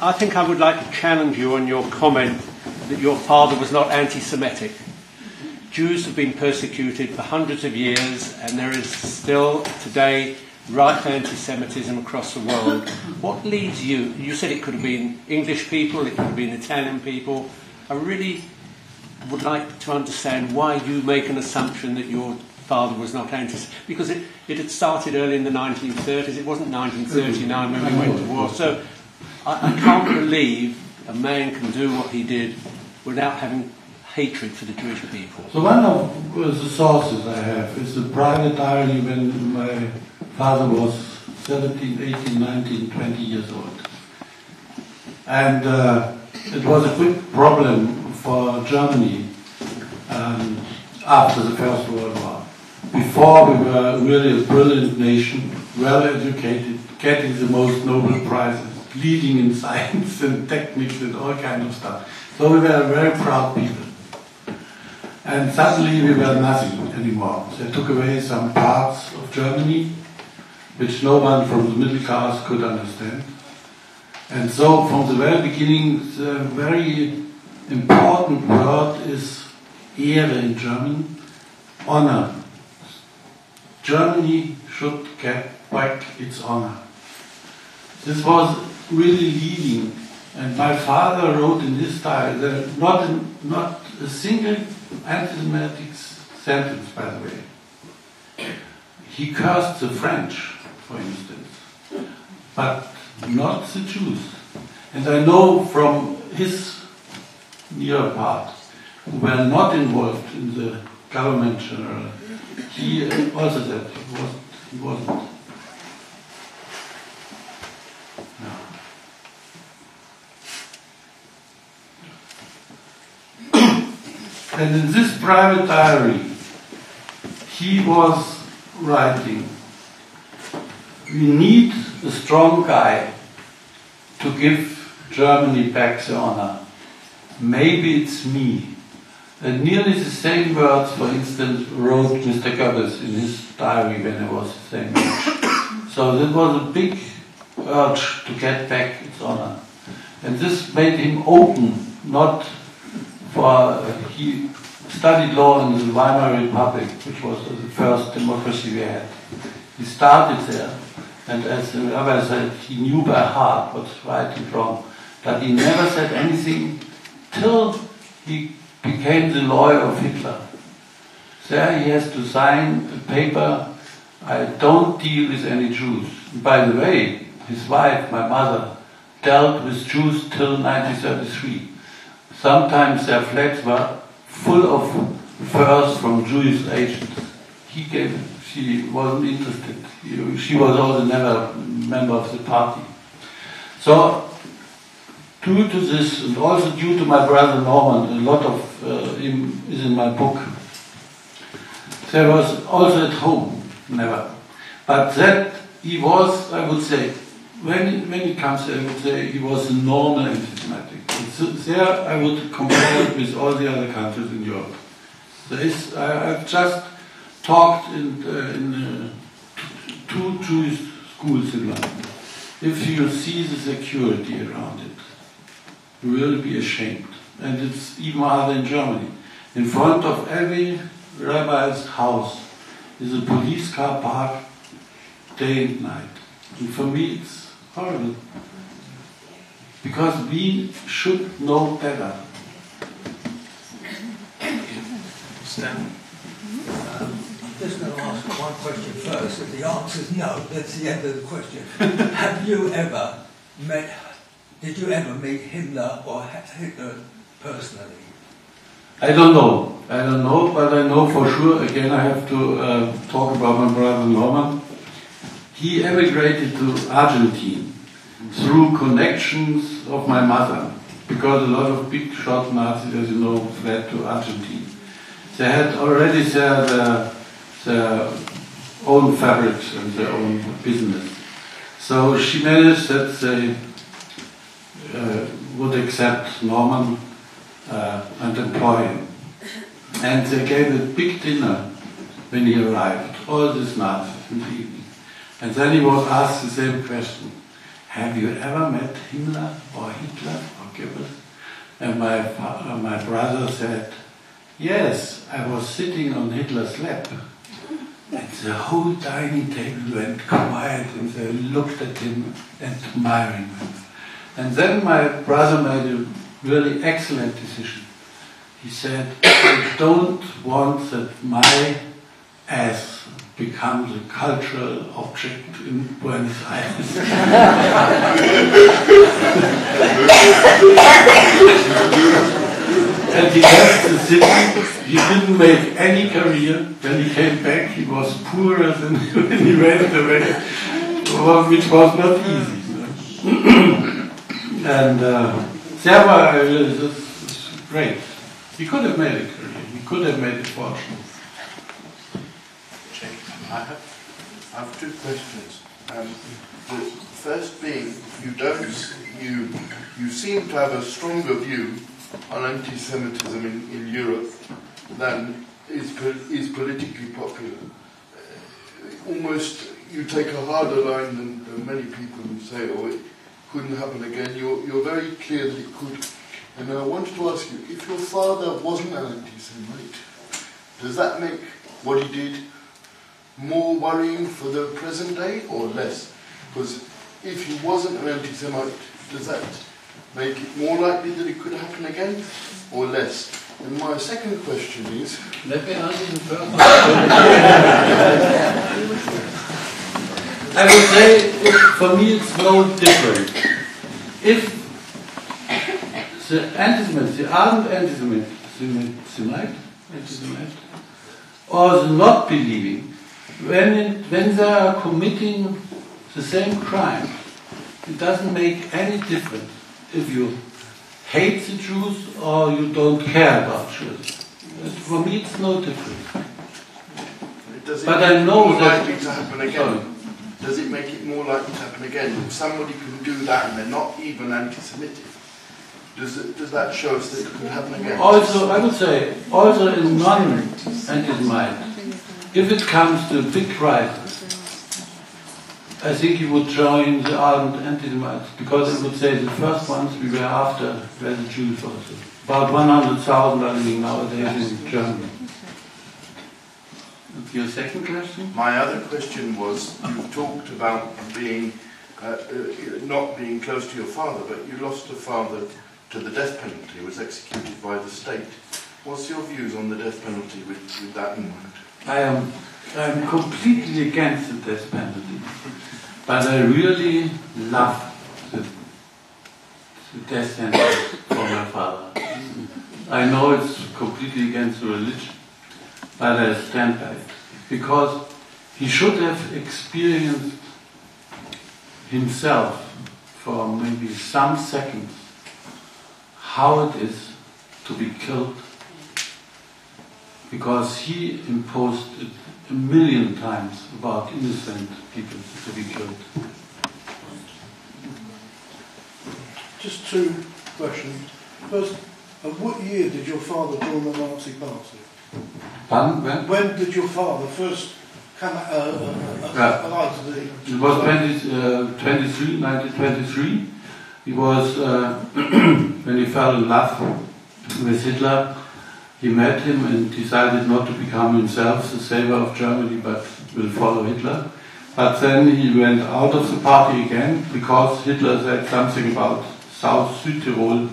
I think I would like to challenge you on your comment that your father was not anti-Semitic. Jews have been persecuted for hundreds of years, and there is still today rife anti-Semitism across the world. What leads you? You said it could have been English people, it could have been Italian people. I really would like to understand why you make an assumption that your father was not anti-Semitic, because it had started early in the 1930s. It wasn't 1939 when we went to war. So I can't believe a man can do what he did without having hatred for the Jewish people. So one of the sources I have is a private diary when my father was 17, 18, 19, 20 years old. And it was a big problem for Germany after the First World War. Before we were really a brilliant nation, well educated, getting the most Nobel prizes, leading in science and techniques and all kinds of stuff. So we were very proud people. And suddenly we were nothing anymore. They took away some parts of Germany, which no one from the middle class could understand. And so from the very beginning, the very important word is Ehre in German, honor. Germany should get back its honor. This was really leading. And my father wrote in his style that not a single anti-Semitic sentence, by the way. He cursed the French, for instance, but not the Jews. And I know from his near part, who were not involved in the government general, he also said he wasn't. No. And in this private diary, he was writing, we need a strong guy to give Germany back the honor. Maybe it's me. And nearly the same words, for instance, wrote Mr. Goebbels in his diary when he was the same age. So that was a big urge to get back its honor. And this made him open, not for, he studied law in the Weimar Republic, which was the first democracy we had. He started there, and as the rabbi said, he knew by heart what's right and wrong. But he never said anything till he became the lawyer of Hitler. There he has to sign a paper, I don't deal with any Jews. And by the way, his wife, my mother, dealt with Jews till 1933. Sometimes their flats were full of furs from Jewish agents. She wasn't interested. She was also never a member of the party. So, due to this, and also due to my brother Norman, a lot of him is in my book. There was also at home, never. But that he was, I would say, when he comes there, I would say he was a normal anti-Semitic. There I would compare it with all the other countries in Europe. I've just talked in 2 Jewish schools in London. If you see the security around it, you will be ashamed. And it's even harder in Germany. In front of every rabbi's house is a police car parked day and night. And for me it's horrible. Because we should know better. Stan? I'm just going to ask one question first. If the answer is no, that's the end of the question. Did you ever meet Himmler or Hitler personally? I don't know, but I know for sure, again I have to talk about my brother Norman. He emigrated to Argentina through connections of my mother, because a lot of big shot Nazis, as you know, fled to Argentina. They had already their own fabrics and their own business. So she managed that they would accept Norman and employ him. And they gave a big dinner when he arrived, all these Nazis in the evening. And then he was asked the same question, have you ever met Himmler or Hitler or Goebbels? And my brother said, yes, I was sitting on Hitler's lap. And the whole dining table went quiet and they looked at him, admiring him. And then my brother made a really excellent decision. He said, I don't want that my ass becomes a cultural object in Buenos Aires. And he left the city. He didn't make any career. When he came back, he was poorer than when he went away, which was not easy. And therefore, this is great. He could have made a career. He could have made a fortune. I have 2 questions. The first being, you seem to have a stronger view on anti-Semitism in Europe than is politically popular. Almost, you take a harder line than many people who say, oh, it couldn't happen again. You're very clear that it could. And I wanted to ask you, if your father wasn't an anti-Semite, does that make what he did more worrying for the present day or less? Because if he wasn't an anti-Semite, does that make it more likely that it could happen again or less? And my second question is... Let me answer the first one. I would say, for me it's no different. If the anti-Semites, the ardent anti-Semite, or the not believing, when they are committing the same crime, it doesn't make any difference if you hate the Jews or you don't care about Jews. For me, it's no difference. But I know that likely to happen again. Does it make it more likely to happen again? If somebody can do that and they're not even anti-Semitic, does that show us that it could happen again? Also, I would say, also in non-anti-Semite, if it comes to a big crisis, I think he would join the ardent anti-Semites, because he would say the first ones we were after were the Jews also. About 100,000 are living nowadays in Germany. Your second question? My other question was, you talked about being not being close to your father, but you lost a father to the death penalty. He was executed by the state. What's your views on the death penalty with that in mind? I am completely against the death penalty, but I really love the death sentence for my father. I know it's completely against the religion, but I stand by it, because he should have experienced himself for maybe some seconds how it is to be killed, because he imposed it 1,000,000 times about innocent people to be killed. Just two questions. First, at what year did your father join the Nazi Party? Pardon? When did your father first come alive to the... It was 1923. He was, when he fell in love with Hitler, he met him and decided not to become himself the savior of Germany, but will follow Hitler. But then he went out of the party again, because Hitler said something about South Südtirol,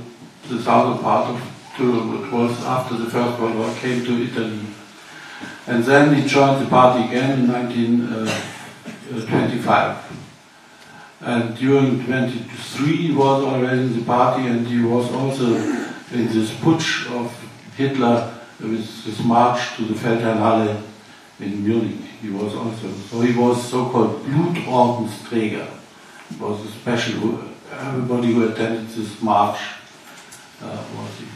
the southern part of Tyrol, it was after the First World War, came to Italy. And then he joined the party again in 1925. And during 1923 he was already in the party, and he was also in this putsch of Hitler with this march to the Feldherrnhalle in Munich. He was also, so he was so-called Blutordensträger. It was a special, everybody who attended this march was he.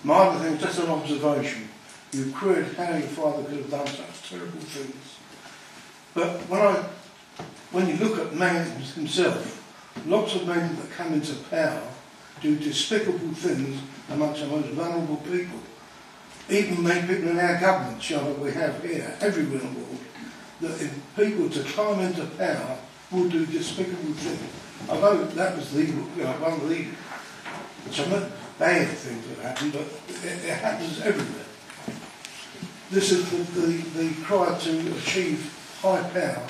My other thing, just an observation. You queried how your father could have done such terrible things. But when you look at man himself, lots of men that come into power do despicable things amongst the most vulnerable people. Even many people in our government, that we have here, everywhere in the world, that if people to climb into power will do despicable things. I know that was one of the some bad things that happen, but it happens everywhere. This is the cry to achieve high power,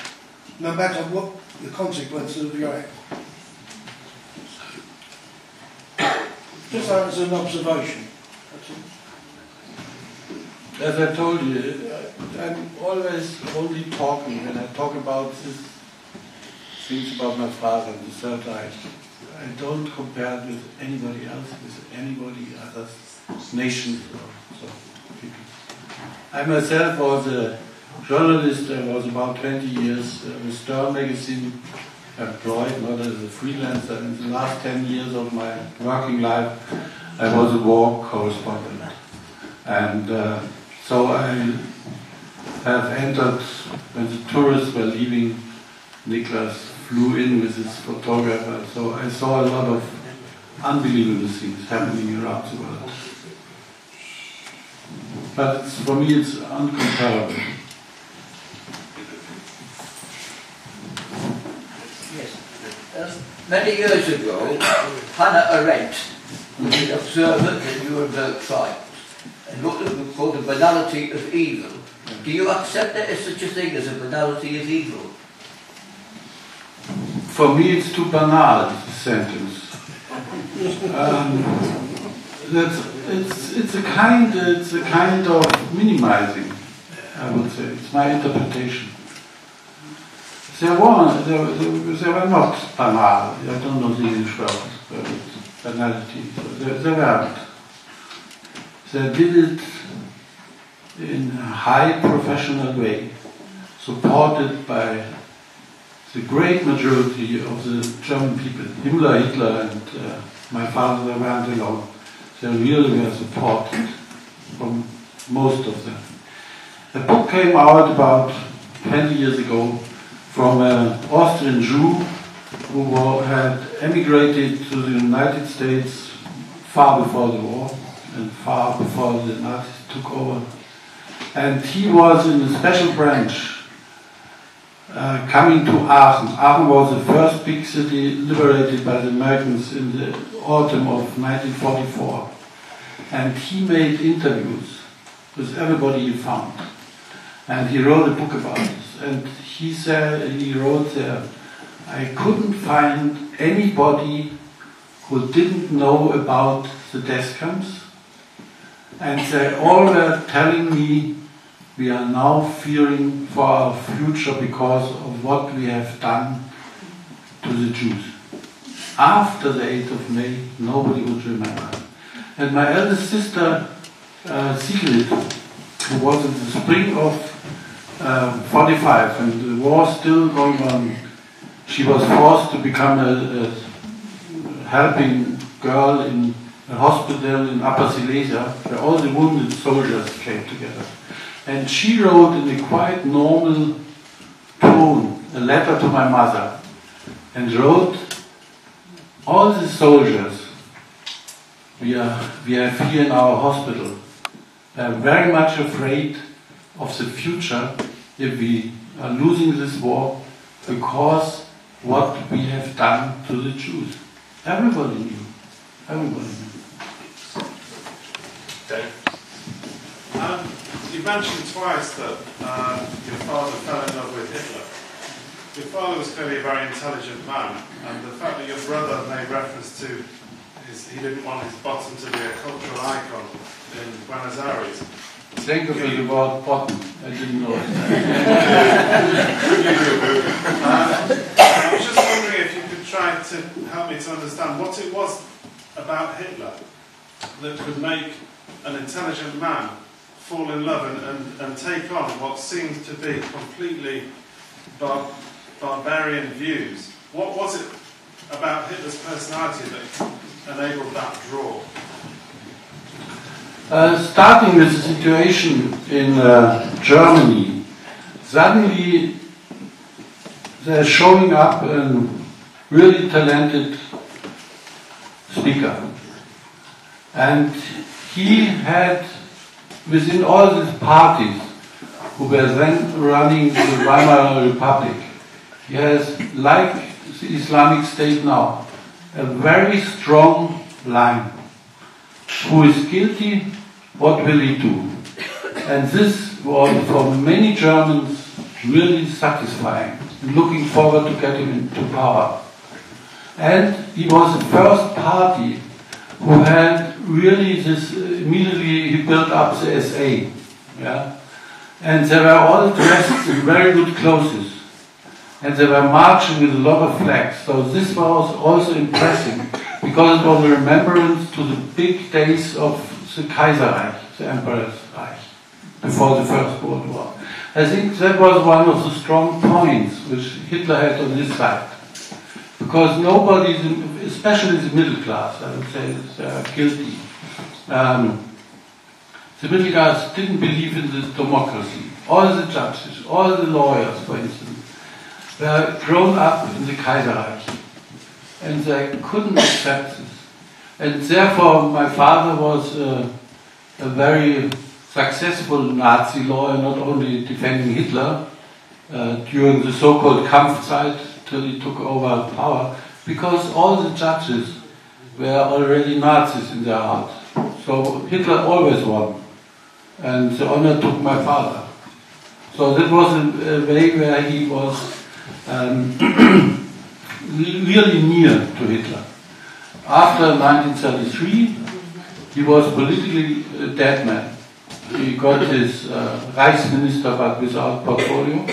no matter what the consequences of your act. Just as an observation. As I told you, I'm always only talking when I talk about these things about my father and the Third Reich. I don't compare it with anybody else, with anybody other nation or so people. I myself was a journalist. I was about 20 years with Stern magazine employed, not as a freelancer. In the last 10 years of my working life, I was a war correspondent. And so I have entered, when the tourists were leaving, Niklas flew in with his photographer, so I saw a lot of unbelievable things happening around the world. But for me it's uncomparable. Yes. Many years ago, Hannah Arendt was an observer in the Nuremberg trials and looked at what's called the banality of evil. Do you accept that there's such a thing as a banality of evil? For me, it's too banal, this sentence. It's a kind of minimizing, I would say. It's my interpretation. They were not banal. I don't know the English word. banality. They weren't. They did it in a high professional way, supported by the great majority of the German people. Himmler, Hitler, and my father, they weren't alone. They really were supported from most of them. A book came out about 20 years ago from an Austrian Jew who had emigrated to the United States far before the war and far before the Nazis took over. And he was in a special branch coming to Aachen. Aachen was the first big city liberated by the Americans in the autumn of 1944. And he made interviews with everybody he found. And he wrote a book about this. And he said, he wrote there, I couldn't find anybody who didn't know about the death camps. And they all were telling me, we are now fearing for our future because of what we have done to the Jews. After the 8th of May, nobody would remember. And my eldest sister, Sigrid, who was in the spring of 45, and the war still going on, she was forced to become a helping girl in a hospital in Upper Silesia, where all the wounded soldiers came together. And she wrote in a quite normal tone a letter to my mother, and wrote, all the soldiers we have here in our hospital are very much afraid of the future if we are losing this war because what we have done to the Jews. Everybody knew. Everybody knew. Okay. You mentioned twice that your father fell in love with Hitler. Your father was clearly a very intelligent man, and the fact that your brother made reference to he didn't want his bottom to be a cultural icon in Buenos Aires. Think of it about bottom. I didn't know it. I was just wondering if you could try to help me to understand what it was about Hitler that could make an intelligent man fall in love and take on what seems to be completely barbarian views. What was it about Hitler's personality that enabled that draw? Starting with the situation in Germany, suddenly they're showing up a really talented speaker. And he had, within all these parties who were then running the Weimar Republic, he has, like the Islamic State now, a very strong line. Who is guilty? What will he do? And this was for many Germans really satisfying, looking forward to get him into power. And he was the first party who had really this, immediately he built up the SA. Yeah? And they were all dressed in very good clothes. And they were marching with a lot of flags. So this was also impressive, because it was a remembrance to the big days of the Kaiserreich, the Emperor's Reich, before the First World War. I think that was one of the strong points which Hitler had on his side. Because nobody, especially the middle class, I would say, they are guilty. The middle class didn't believe in this democracy. All the judges, all the lawyers, for instance, were grown up in the Kaiserreich. And they couldn't accept this. And therefore my father was a very successful Nazi lawyer, not only defending Hitler during the so-called Kampfzeit till he took over power, because all the judges were already Nazis in their heart. So Hitler always won. And the honor took my father. So that was a way where he was really near to Hitler. After 1933, he was politically a dead man. He got his Reichsminister but without portfolio.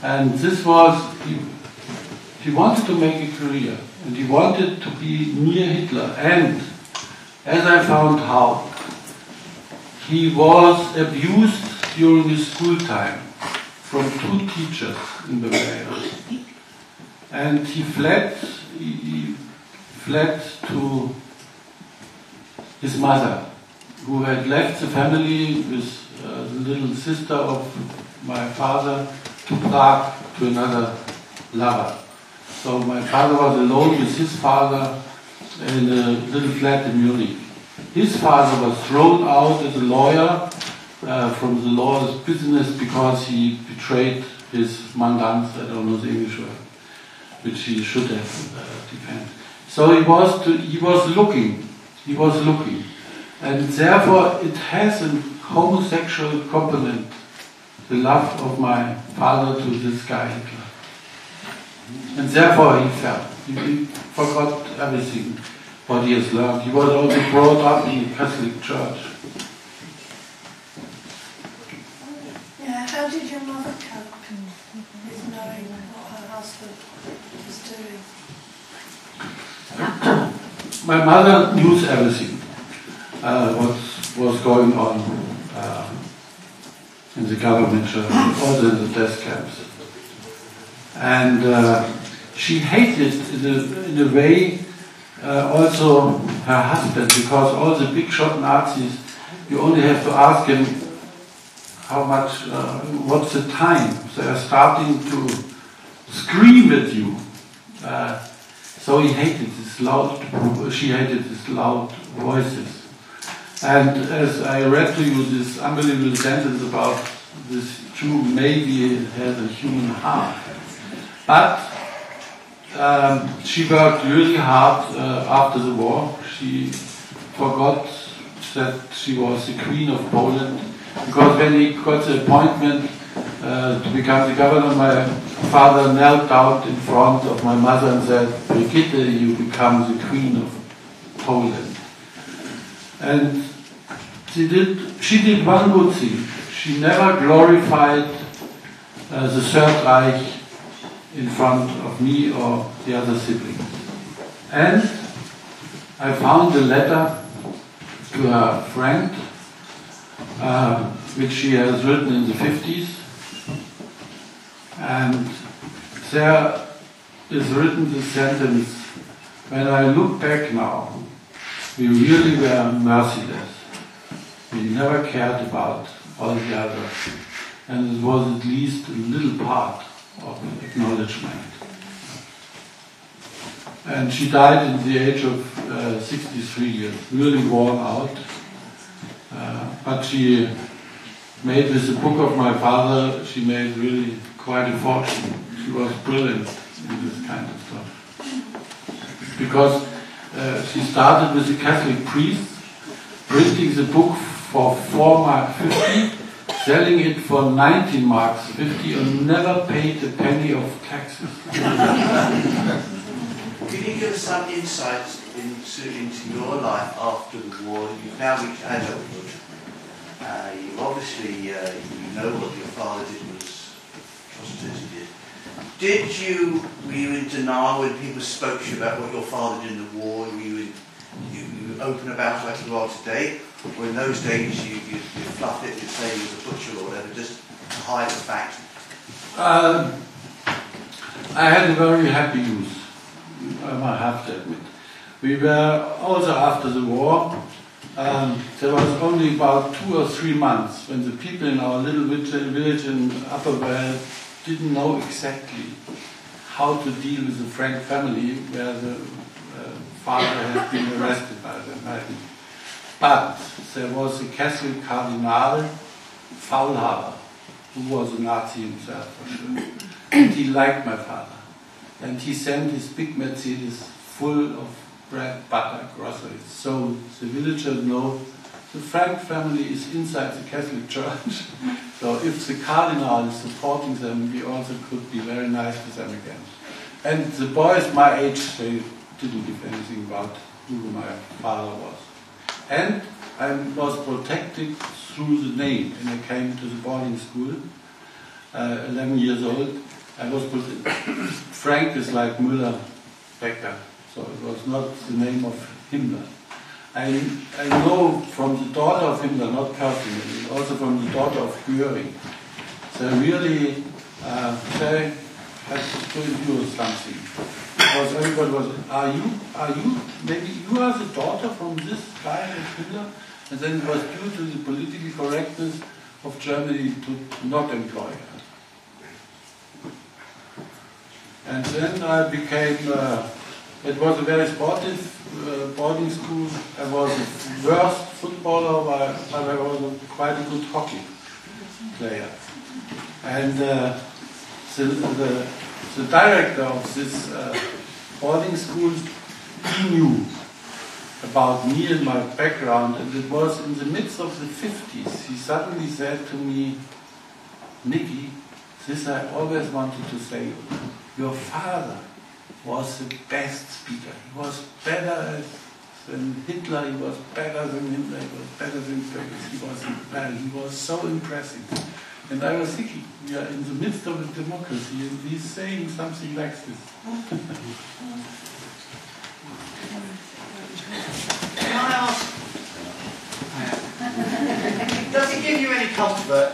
And this was, he wanted to make a career. and he wanted to be near Hitler. And as I found out, he was abused during his school time from 2 teachers in Bavaria. And he fled to his mother, who had left the family with the little sister of my father to Prague to another lover. So my father was alone with his father in a little flat in Munich. His father was thrown out as a lawyer from the law's business because he betrayed his mandants, I don't know the English word, which he should have defended. So he was looking, and therefore it has a homosexual component, the love of my father to this guy Hitler. And therefore he fell. He forgot everything what he has learned. He was also brought up in the Catholic Church. Yeah, how did your mother cope with knowing what her husband was doing? My mother knew everything, what was going on in the government church, also in the death camps. And she hated, in a way, also her husband, because all the big shot Nazis, you only have to ask him how much, what's the time. They are starting to scream at you. So he hated this loud, she hated these loud voices. And as I read to you this unbelievable sentence about this Jew, maybe has a human heart. But she worked really hard after the war. She forgot that she was the Queen of Poland, because when he got the appointment to become the governor, my father knelt down in front of my mother and said, "Brigitte, you become the Queen of Poland." And she did one good thing. She never glorified the Third Reich in front of me or the other siblings. And I found a letter to her friend, which she has written in the 50s. And there is written the sentence, "When I look back now, we really were merciless. We never cared about all the others. And it was at least a little part of acknowledgement." And she died at the age of 63 years, really worn out. But she made, with the book of my father, she made really quite a fortune. She was brilliant in this kind of stuff. Because she started with a Catholic priest, printing the book for 4 mark 50, selling it for 19 marks 50, and never paid a penny of taxes. Can you give us some insight into your life after the war? You've now reached adulthood. You obviously you know what your father did was atrocities he did. Were you in denial when people spoke to you about what your father did in the war? Were you open about it like you are today? Or in those days you fluff it, you'd say he was a butcher or whatever, just to hide the fact? I had a very happy youth, I have to admit. We were also after the war. There was only about 2 or 3 months when the people in our little village in Upper Vale didn't know exactly how to deal with the Frank family, where the father had been arrested by them. But there was a Catholic Cardinal, Faulhaber, who was a Nazi himself for sure. And he liked my father. And he sent his big Mercedes full of bread, butter, groceries. So the villagers know the Frank family is inside the Catholic Church. So if the Cardinal is supporting them, we also could be very nice with them again. And the boys my age, they didn't give anything about who my father was. And I was protected through the name. When I came to the boarding school, 11 years old, I was protected. Frank is like Müller, Becker. so it was not the name of Himmler. I know from the daughter of Himmler, not personally, also from the daughter of Göring. So really, they had to endure something. Because everybody was, are you, maybe you are the daughter from this guy at Hitler? And then it was due to the political correctness of Germany to not employ her. And then I became, it was a very sportive boarding school. I was the worst footballer, but I was quite a good hockey player. And the director of this boarding school, he knew about me and my background, and it was in the midst of the 50s. He suddenly said to me, Nicky, this I always wanted to say, your father was the best speaker. He was better than Hitler, he was better than Hitler, he was better than Goebbels, he was so impressive. And I was thinking, we are in the midst of a democracy, and he's saying something like this. Can I ask, does it give you any comfort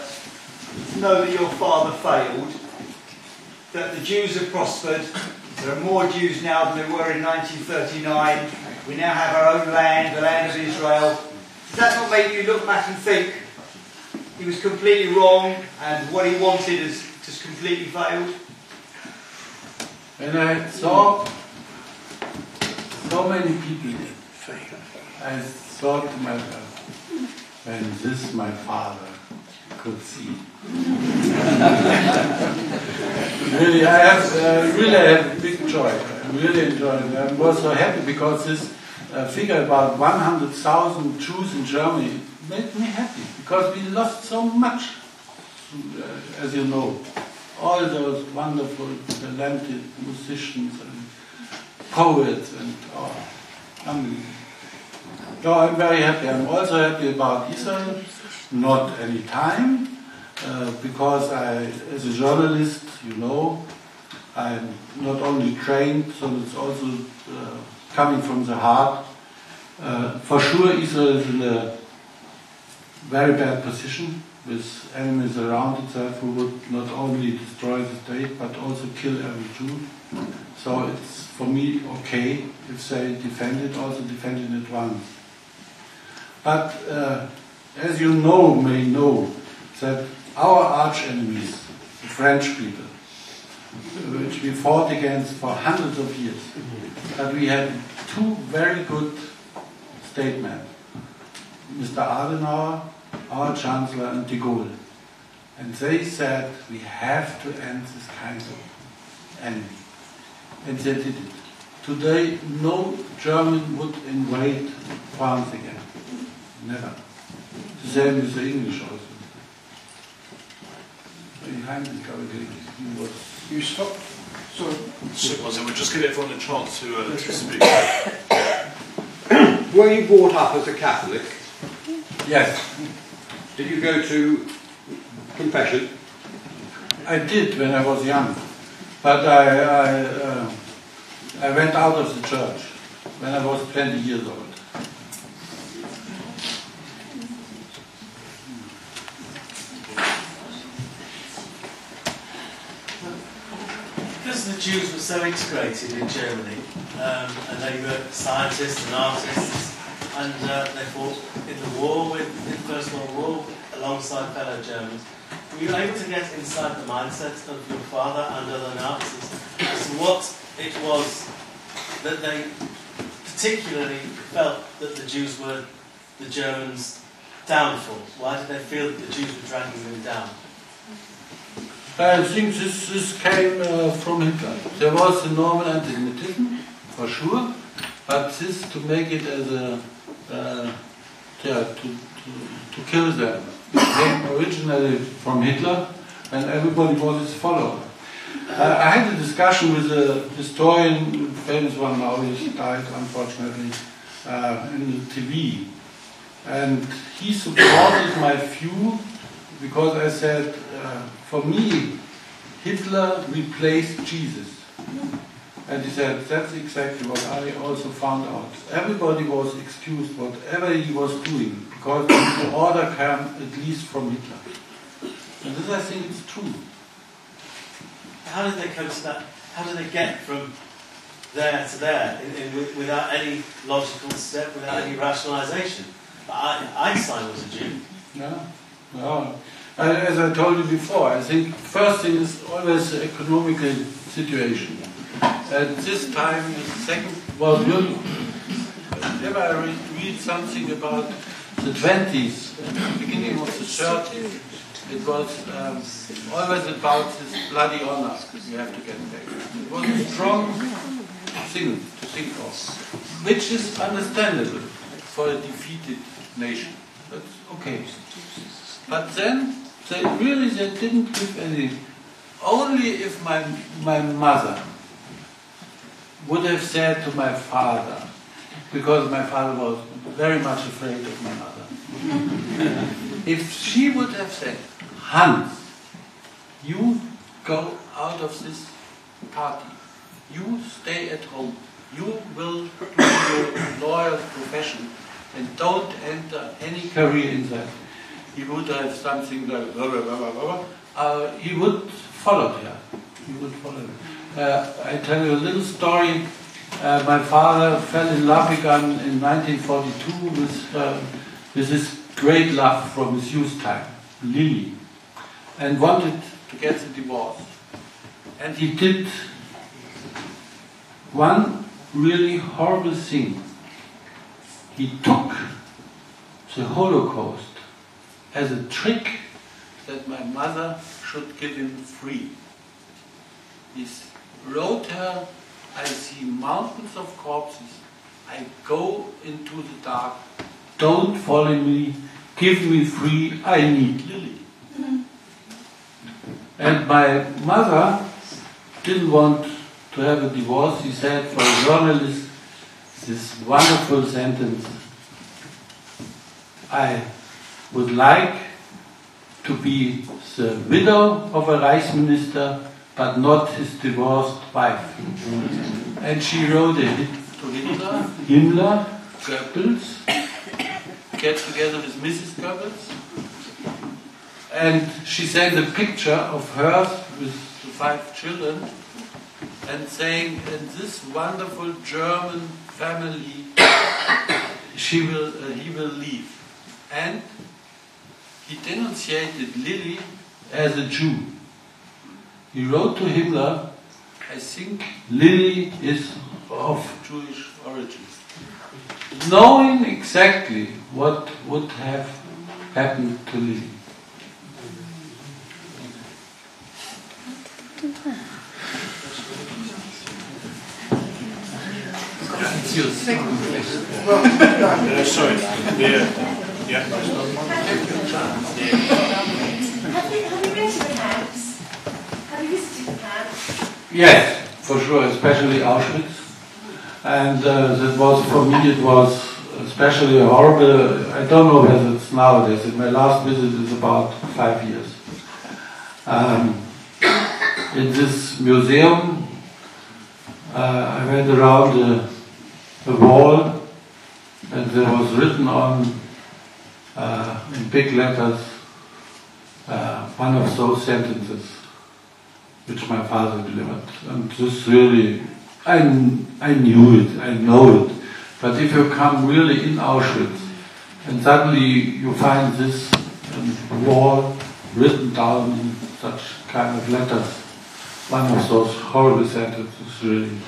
to know that your father failed, that the Jews have prospered, there are more Jews now than there were in 1939, we now have our own land, the land of Israel? Does that not make you look back and think he was completely wrong and what he wanted has just completely failed? When I saw so many people, I thought to myself, when this my father could see. Really, I have big joy. I really enjoyed it. I was so happy because this figure about 100,000 Jews in Germany made me happy, because we lost so much, as you know. All those wonderful, talented musicians and poets and unbelievable. So I'm very happy. I'm also happy about Israel, not any time, because as a journalist, you know, I'm not only trained, so it's also coming from the heart. For sure, Israel is in a very bad position, with enemies around itself who would not only destroy the state but also kill every Jew. So it's for me okay if they defend it, also defend it at once. But as you may know, that our arch enemies, the French people, which we fought against for hundreds of years, but we had two very good statesmen, Mr. Adenauer, our Chancellor, and de Gaulle. And they said, we have to end this kind of enemy. And they did it. Today, no German would invade France again. Never. The same with the English also. Behind this guy, you stop. Sorry. So we're just giving everyone a chance to speak. Were you brought up as a Catholic? Yes. Did you go to confession? I did when I was young, but I went out of the church when I was 20 years old. Because the Jews were so integrated in Germany, and they were scientists and artists, and they fought in the war, in the First World War, alongside fellow Germans. Were you able to get inside the mindset of your father under the Nazis as to what it was that they particularly felt that the Jews were the Germans' downfall? Why did they feel that the Jews were dragging them down? I think this came from Hitler. There was the normal anti-Semitism, for sure, but this to make it as a to kill them. It came originally from Hitler, and everybody was his follower. I had a discussion with a historian, famous one now, he died unfortunately, in the TV, and he supported my view because I said, for me, Hitler replaced Jesus. And he said, that's exactly what I also found out. Everybody was excused, whatever he was doing, because the order came at least from Hitler. And this, I think, is true. How did they come to that? How did they get from there to there without any logical step, without any rationalisation? Einstein was a Jew. No. As I told you before, I think first thing is always the economical situation. At this time, the second, whenever I read something about the 20s, the beginning of the 30s, it was always about this bloody honor you have to get back. It was a strong thing to think of, which is understandable for a defeated nation. That's okay. But then, they didn't give any. Only if my mother would have said to my father, because my father was very much afraid of my mother, if she would have said, Hans, you go out of this party, you stay at home, you will do your lawyer profession and don't enter any career in that. He would have something like blah, blah, blah, blah, blah. He would follow her. I tell you a little story. My father fell in love again in 1942 with this great love from his youth time, Lily, and wanted to get the divorce. And he did one really horrible thing. He took the Holocaust as a trick that my mother should give him free. He wrote her, I see mountains of corpses, I go into the dark, don't follow me, give me free, I need Lily. And my mother didn't want to have a divorce. He said for a journalist this wonderful sentence, I would like to be the widow of a Reichsminister, but not his divorced wife. And she wrote a hit to Himmler, Goebbels, get together with Mrs. Goebbels, and she sent a picture of her with the 5 children and saying, in this wonderful German family, he will leave. And he denunciated Lily as a Jew. He wrote to Himmler, I think Lily is of Jewish origins. Knowing exactly what would have happened to Lily. It's your second question. Sorry. Yeah. Have you been to the camps? Have you visited the camps? Yes, for sure, especially Auschwitz. And that was, for me, it was especially horrible. I don't know whether it's nowadays. My last visit is about 5 years. In this museum, I went around the wall, and there was written on in big letters one of those sentences which my father delivered. And this really, I knew it, I know it. But if you come really in Auschwitz and suddenly you find this wall written down in such kind of letters, one of those horrible sentences, really.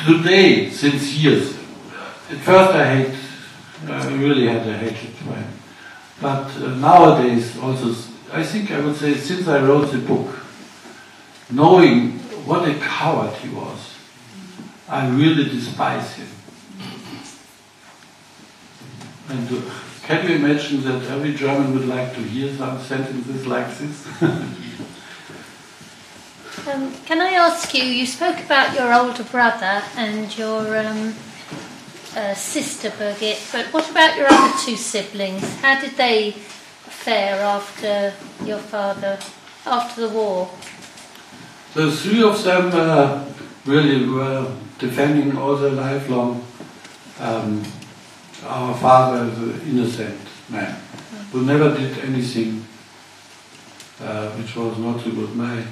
Today, since years, at first I really had a hatred for him. But nowadays, also, I think I would say, since I wrote the book, knowing what a coward he was, I really despise him. And can you imagine that every German would like to hear some sentences like this? Can I ask you, you spoke about your older brother and your sister Birgit, but what about your other 2 siblings? How did they fare after your father, after the war? The three of them really were defending all their life long our father is an innocent man who never did anything which was not so good. My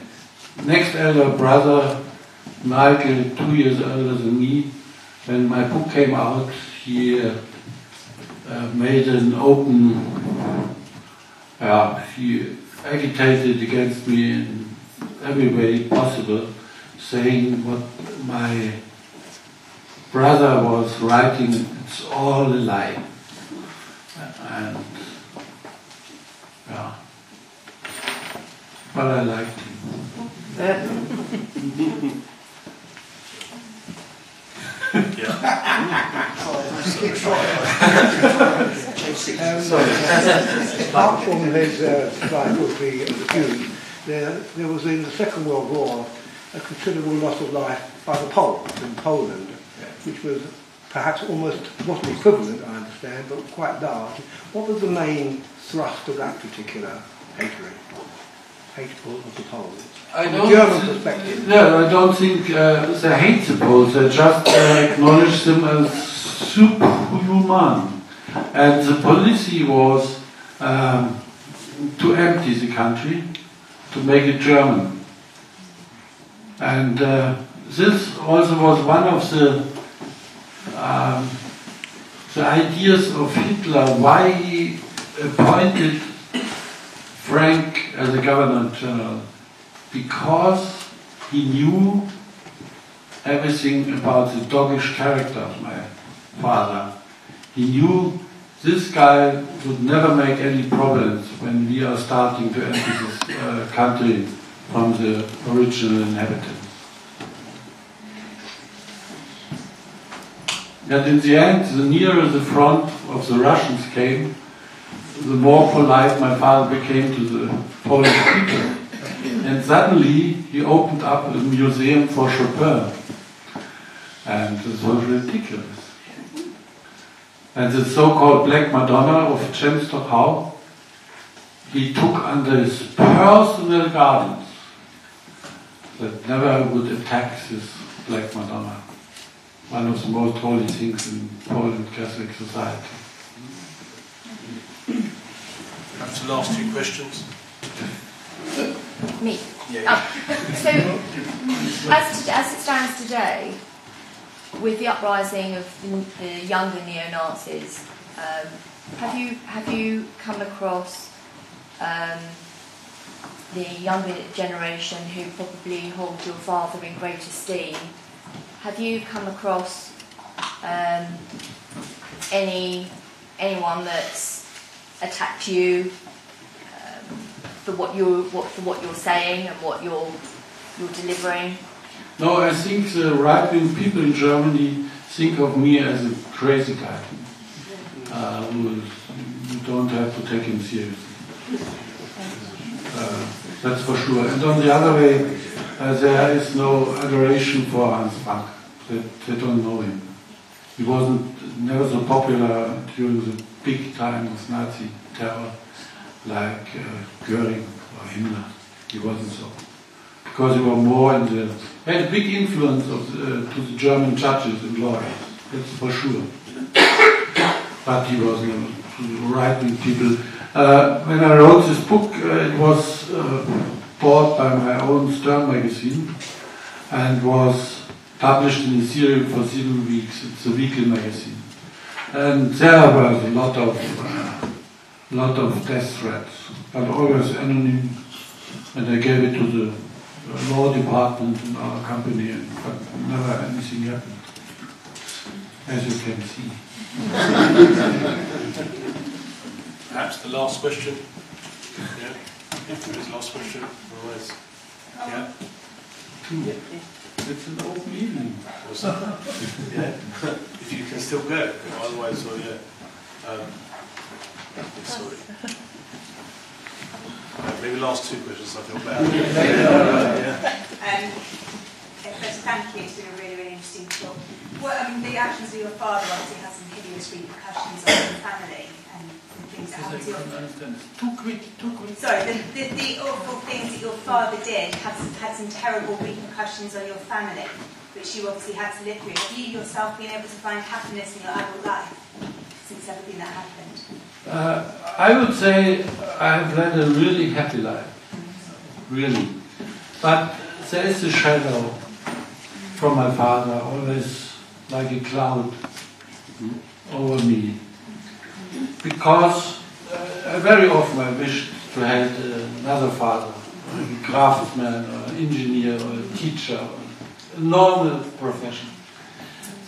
next elder brother, Michael, 2 years older than me, when my book came out, he made an open, he agitated against me in every way possible, saying what my brother was writing, it's all a lie. And but I liked him. Apart from his fight with the Jews, there was in the Second World War a considerable loss of life by the Poles in Poland, which was perhaps almost, wasn't equivalent, I understand, but quite large. What was the main thrust of that particular hatred of the Poles? From a German perspective. No, I don't think they hate the Poles, they just acknowledge them as superhuman. And the policy was to empty the country, to make it German. And this also was one of the ideas of Hitler, why he appointed Frank as a governor general, because he knew everything about the doggish character of my father. He knew this guy would never make any problems when we are starting to empty this country from the original inhabitants. And in the end, the nearer the front of the Russians came, the more polite my father became to the Polish people. And suddenly he opened up a museum for Chopin. And this was ridiculous. And the so-called Black Madonna of Częstochowa, he took under his personal gardens that never would attack this Black Madonna. One of the most holy things in Polish Catholic society. Perhaps the last two questions. Me? Yeah. So, as it stands today, with the uprising of the younger neo-Nazis, have you come across the younger generation who probably hold your father in great esteem? Have you come across anyone that's attacked you for what you're saying and what you're delivering? No, I think the right-wing people in Germany think of me as a crazy guy. You don't have to take him seriously. That's for sure. And on the other way, there is no adoration for Hans Frank. They don't know him. He wasn't never so popular during the big time of Nazi terror like Göring or Himmler. He wasn't so. Because he was more in the... He had a big influence to the German judges and lawyers. That's for sure. But he was to the right-wing people. When I wrote this book, it was bought by my own Stern magazine and was published in a series for 7 weeks. It's a weekly magazine. And there was a lot of death threats, but always anonymous. And I gave it to the law department in our company, but never anything happened, as you can see. Perhaps the last question. Yeah. The last question. Otherwise, yeah. It's an open evening. Yeah. If you can still go. Otherwise, well, yeah. Sorry. Maybe last two questions. I feel bad. First, thank you. It's been a really, really interesting talk. Well, I mean, the actions of your father obviously has some hideous repercussions on your family and things that happened to your family. Sorry, the awful things that your father did had some terrible repercussions on your family, which you obviously had to live through. Have you yourself been able to find happiness in your adult life since everything that happened? I would say I have led a really happy life. Really. But there is a shadow from my father, always like a cloud over me. Because very often I wished to have another father, like a craftsman or an engineer or a teacher, or a normal profession.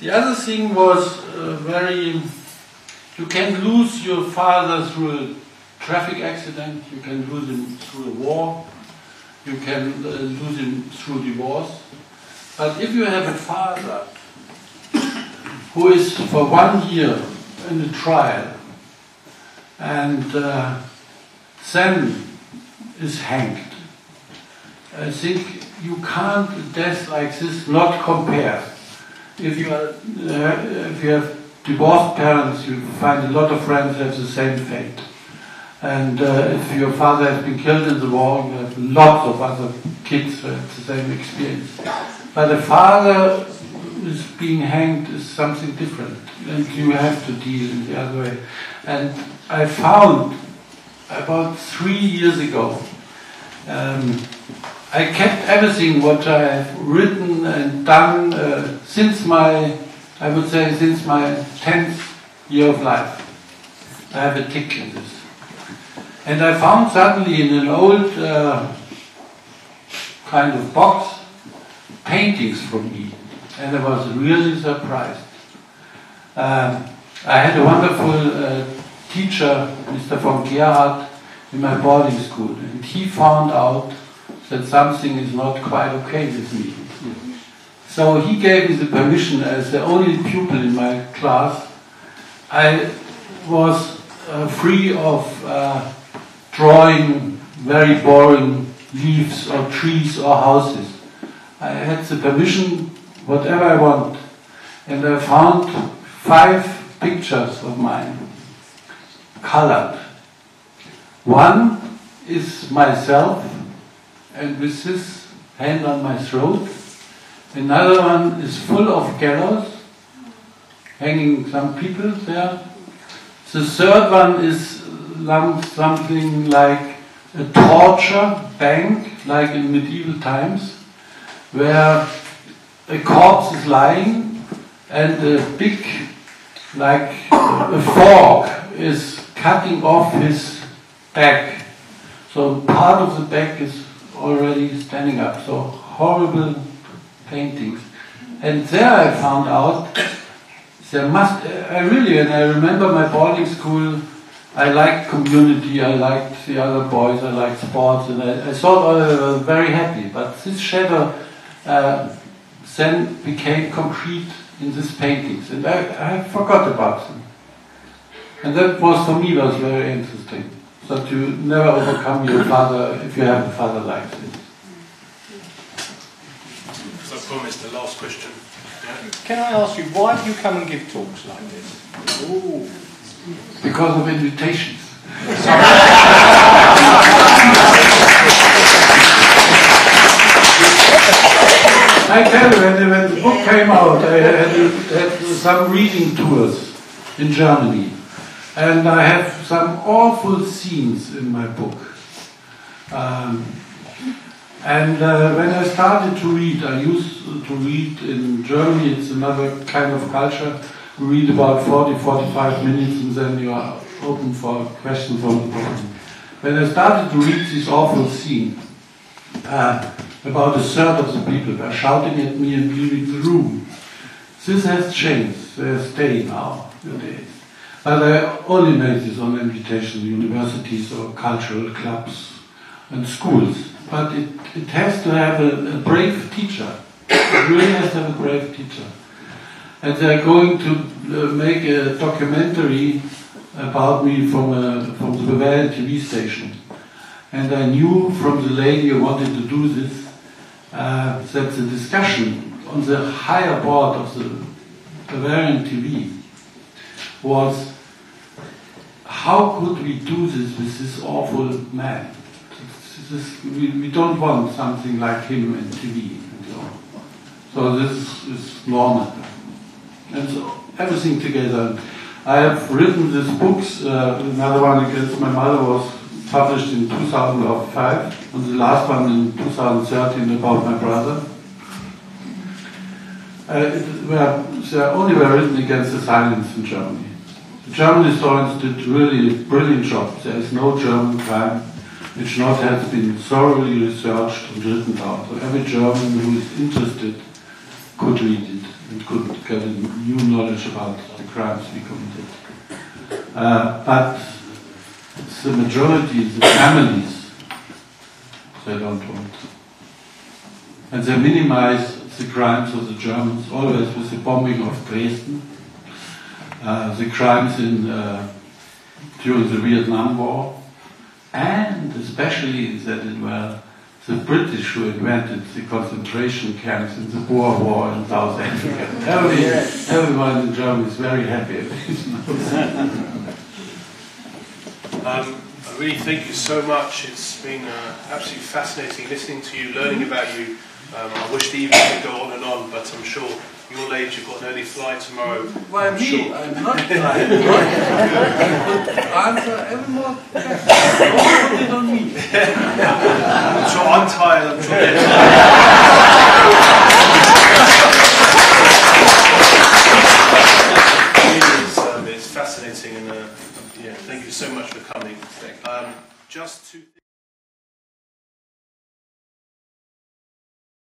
The other thing was you can lose your father through a traffic accident, you can lose him through a war, you can lose him through divorce. But if you have a father who is for 1 year in a trial and then is hanged, I think you can't a death like this not compare. If you have divorced parents, you find a lot of friends have the same fate. And if your father has been killed in the war, you have lots of other kids who have the same experience. But a father is being hanged is something different, and you have to deal in the other way. And I found about 3 years ago, I kept everything what I have written and done since my 10th year of life. I have a tick in this. And I found suddenly in an old kind of box paintings from me, and I was really surprised. I had a wonderful teacher, Mr. von Gerhardt, in my boarding school, and he found out that something is not quite okay with me. So he gave me the permission, as the only pupil in my class, I was free of drawing very boring leaves or trees or houses. I had the permission, whatever I want. And I found 5 pictures of mine, colored. One is myself, and with this hand on my throat. Another one is full of gallows, hanging some people there. The third one is something like a torture bank, like in medieval times, where a corpse is lying and a big, like a fork, is cutting off his back. So part of the back is already standing up. So horrible paintings. And there I found out when I remember my boarding school, I liked community, I liked the other boys, I liked sports, and I thought I was very happy. But this shadow then became concrete in these paintings, and I forgot about them. And that was, for me, was very interesting. That you never overcome your father if you have a father like this. As I promised, the last question. Can I ask you, why do you come and give talks like this? Ooh. Because of invitations. I tell you, when the book came out, I had some reading tours in Germany. And I have some awful scenes in my book. When I started to read, I used to read in Germany, it's another kind of culture. We read about 40-45 minutes and then you are open for questions from the person. When I started to read this awful scene, about a third of the people were shouting at me and leaving the room. This has changed, they stay now nowadays. But I only made this on invitation to universities or cultural clubs and schools. But it has to have a brave teacher. It really has to have a brave teacher. And they're going to make a documentary about me from the Bavarian TV station. And I knew from the lady who wanted to do this that the discussion on the higher board of the Bavarian TV was, how could we do this with this awful man? We don't want something like him in TV. So this is normal. And so everything together. I have written these books. Another one against my mother was published in 2005, and the last one in 2013 about my brother. They only were written against the silence in Germany. The German historians did really a brilliant job. There is no German crime which not has been thoroughly researched and written down. So every German who is interested could read it and could get a new knowledge about the crimes we committed. But the majority, the families, they don't want. And they minimize the crimes of the Germans, always with the bombing of Dresden, the crimes during the Vietnam War, and especially that it were the British who invented the concentration camps in the Boer War in South Africa. Everyone in Germany is very happy. I really thank you so much. It's been absolutely fascinating listening to you, learning about you. I wish the evening could go on and on, but I'm sure your age, you've got an early flight tomorrow. Why me? Sure. I'm not flying. Answer every more questions. Don't put it on me. I'm sure I'm tired. I'm sure they're tired. It's fascinating, and yeah, thank you so much for coming. Just to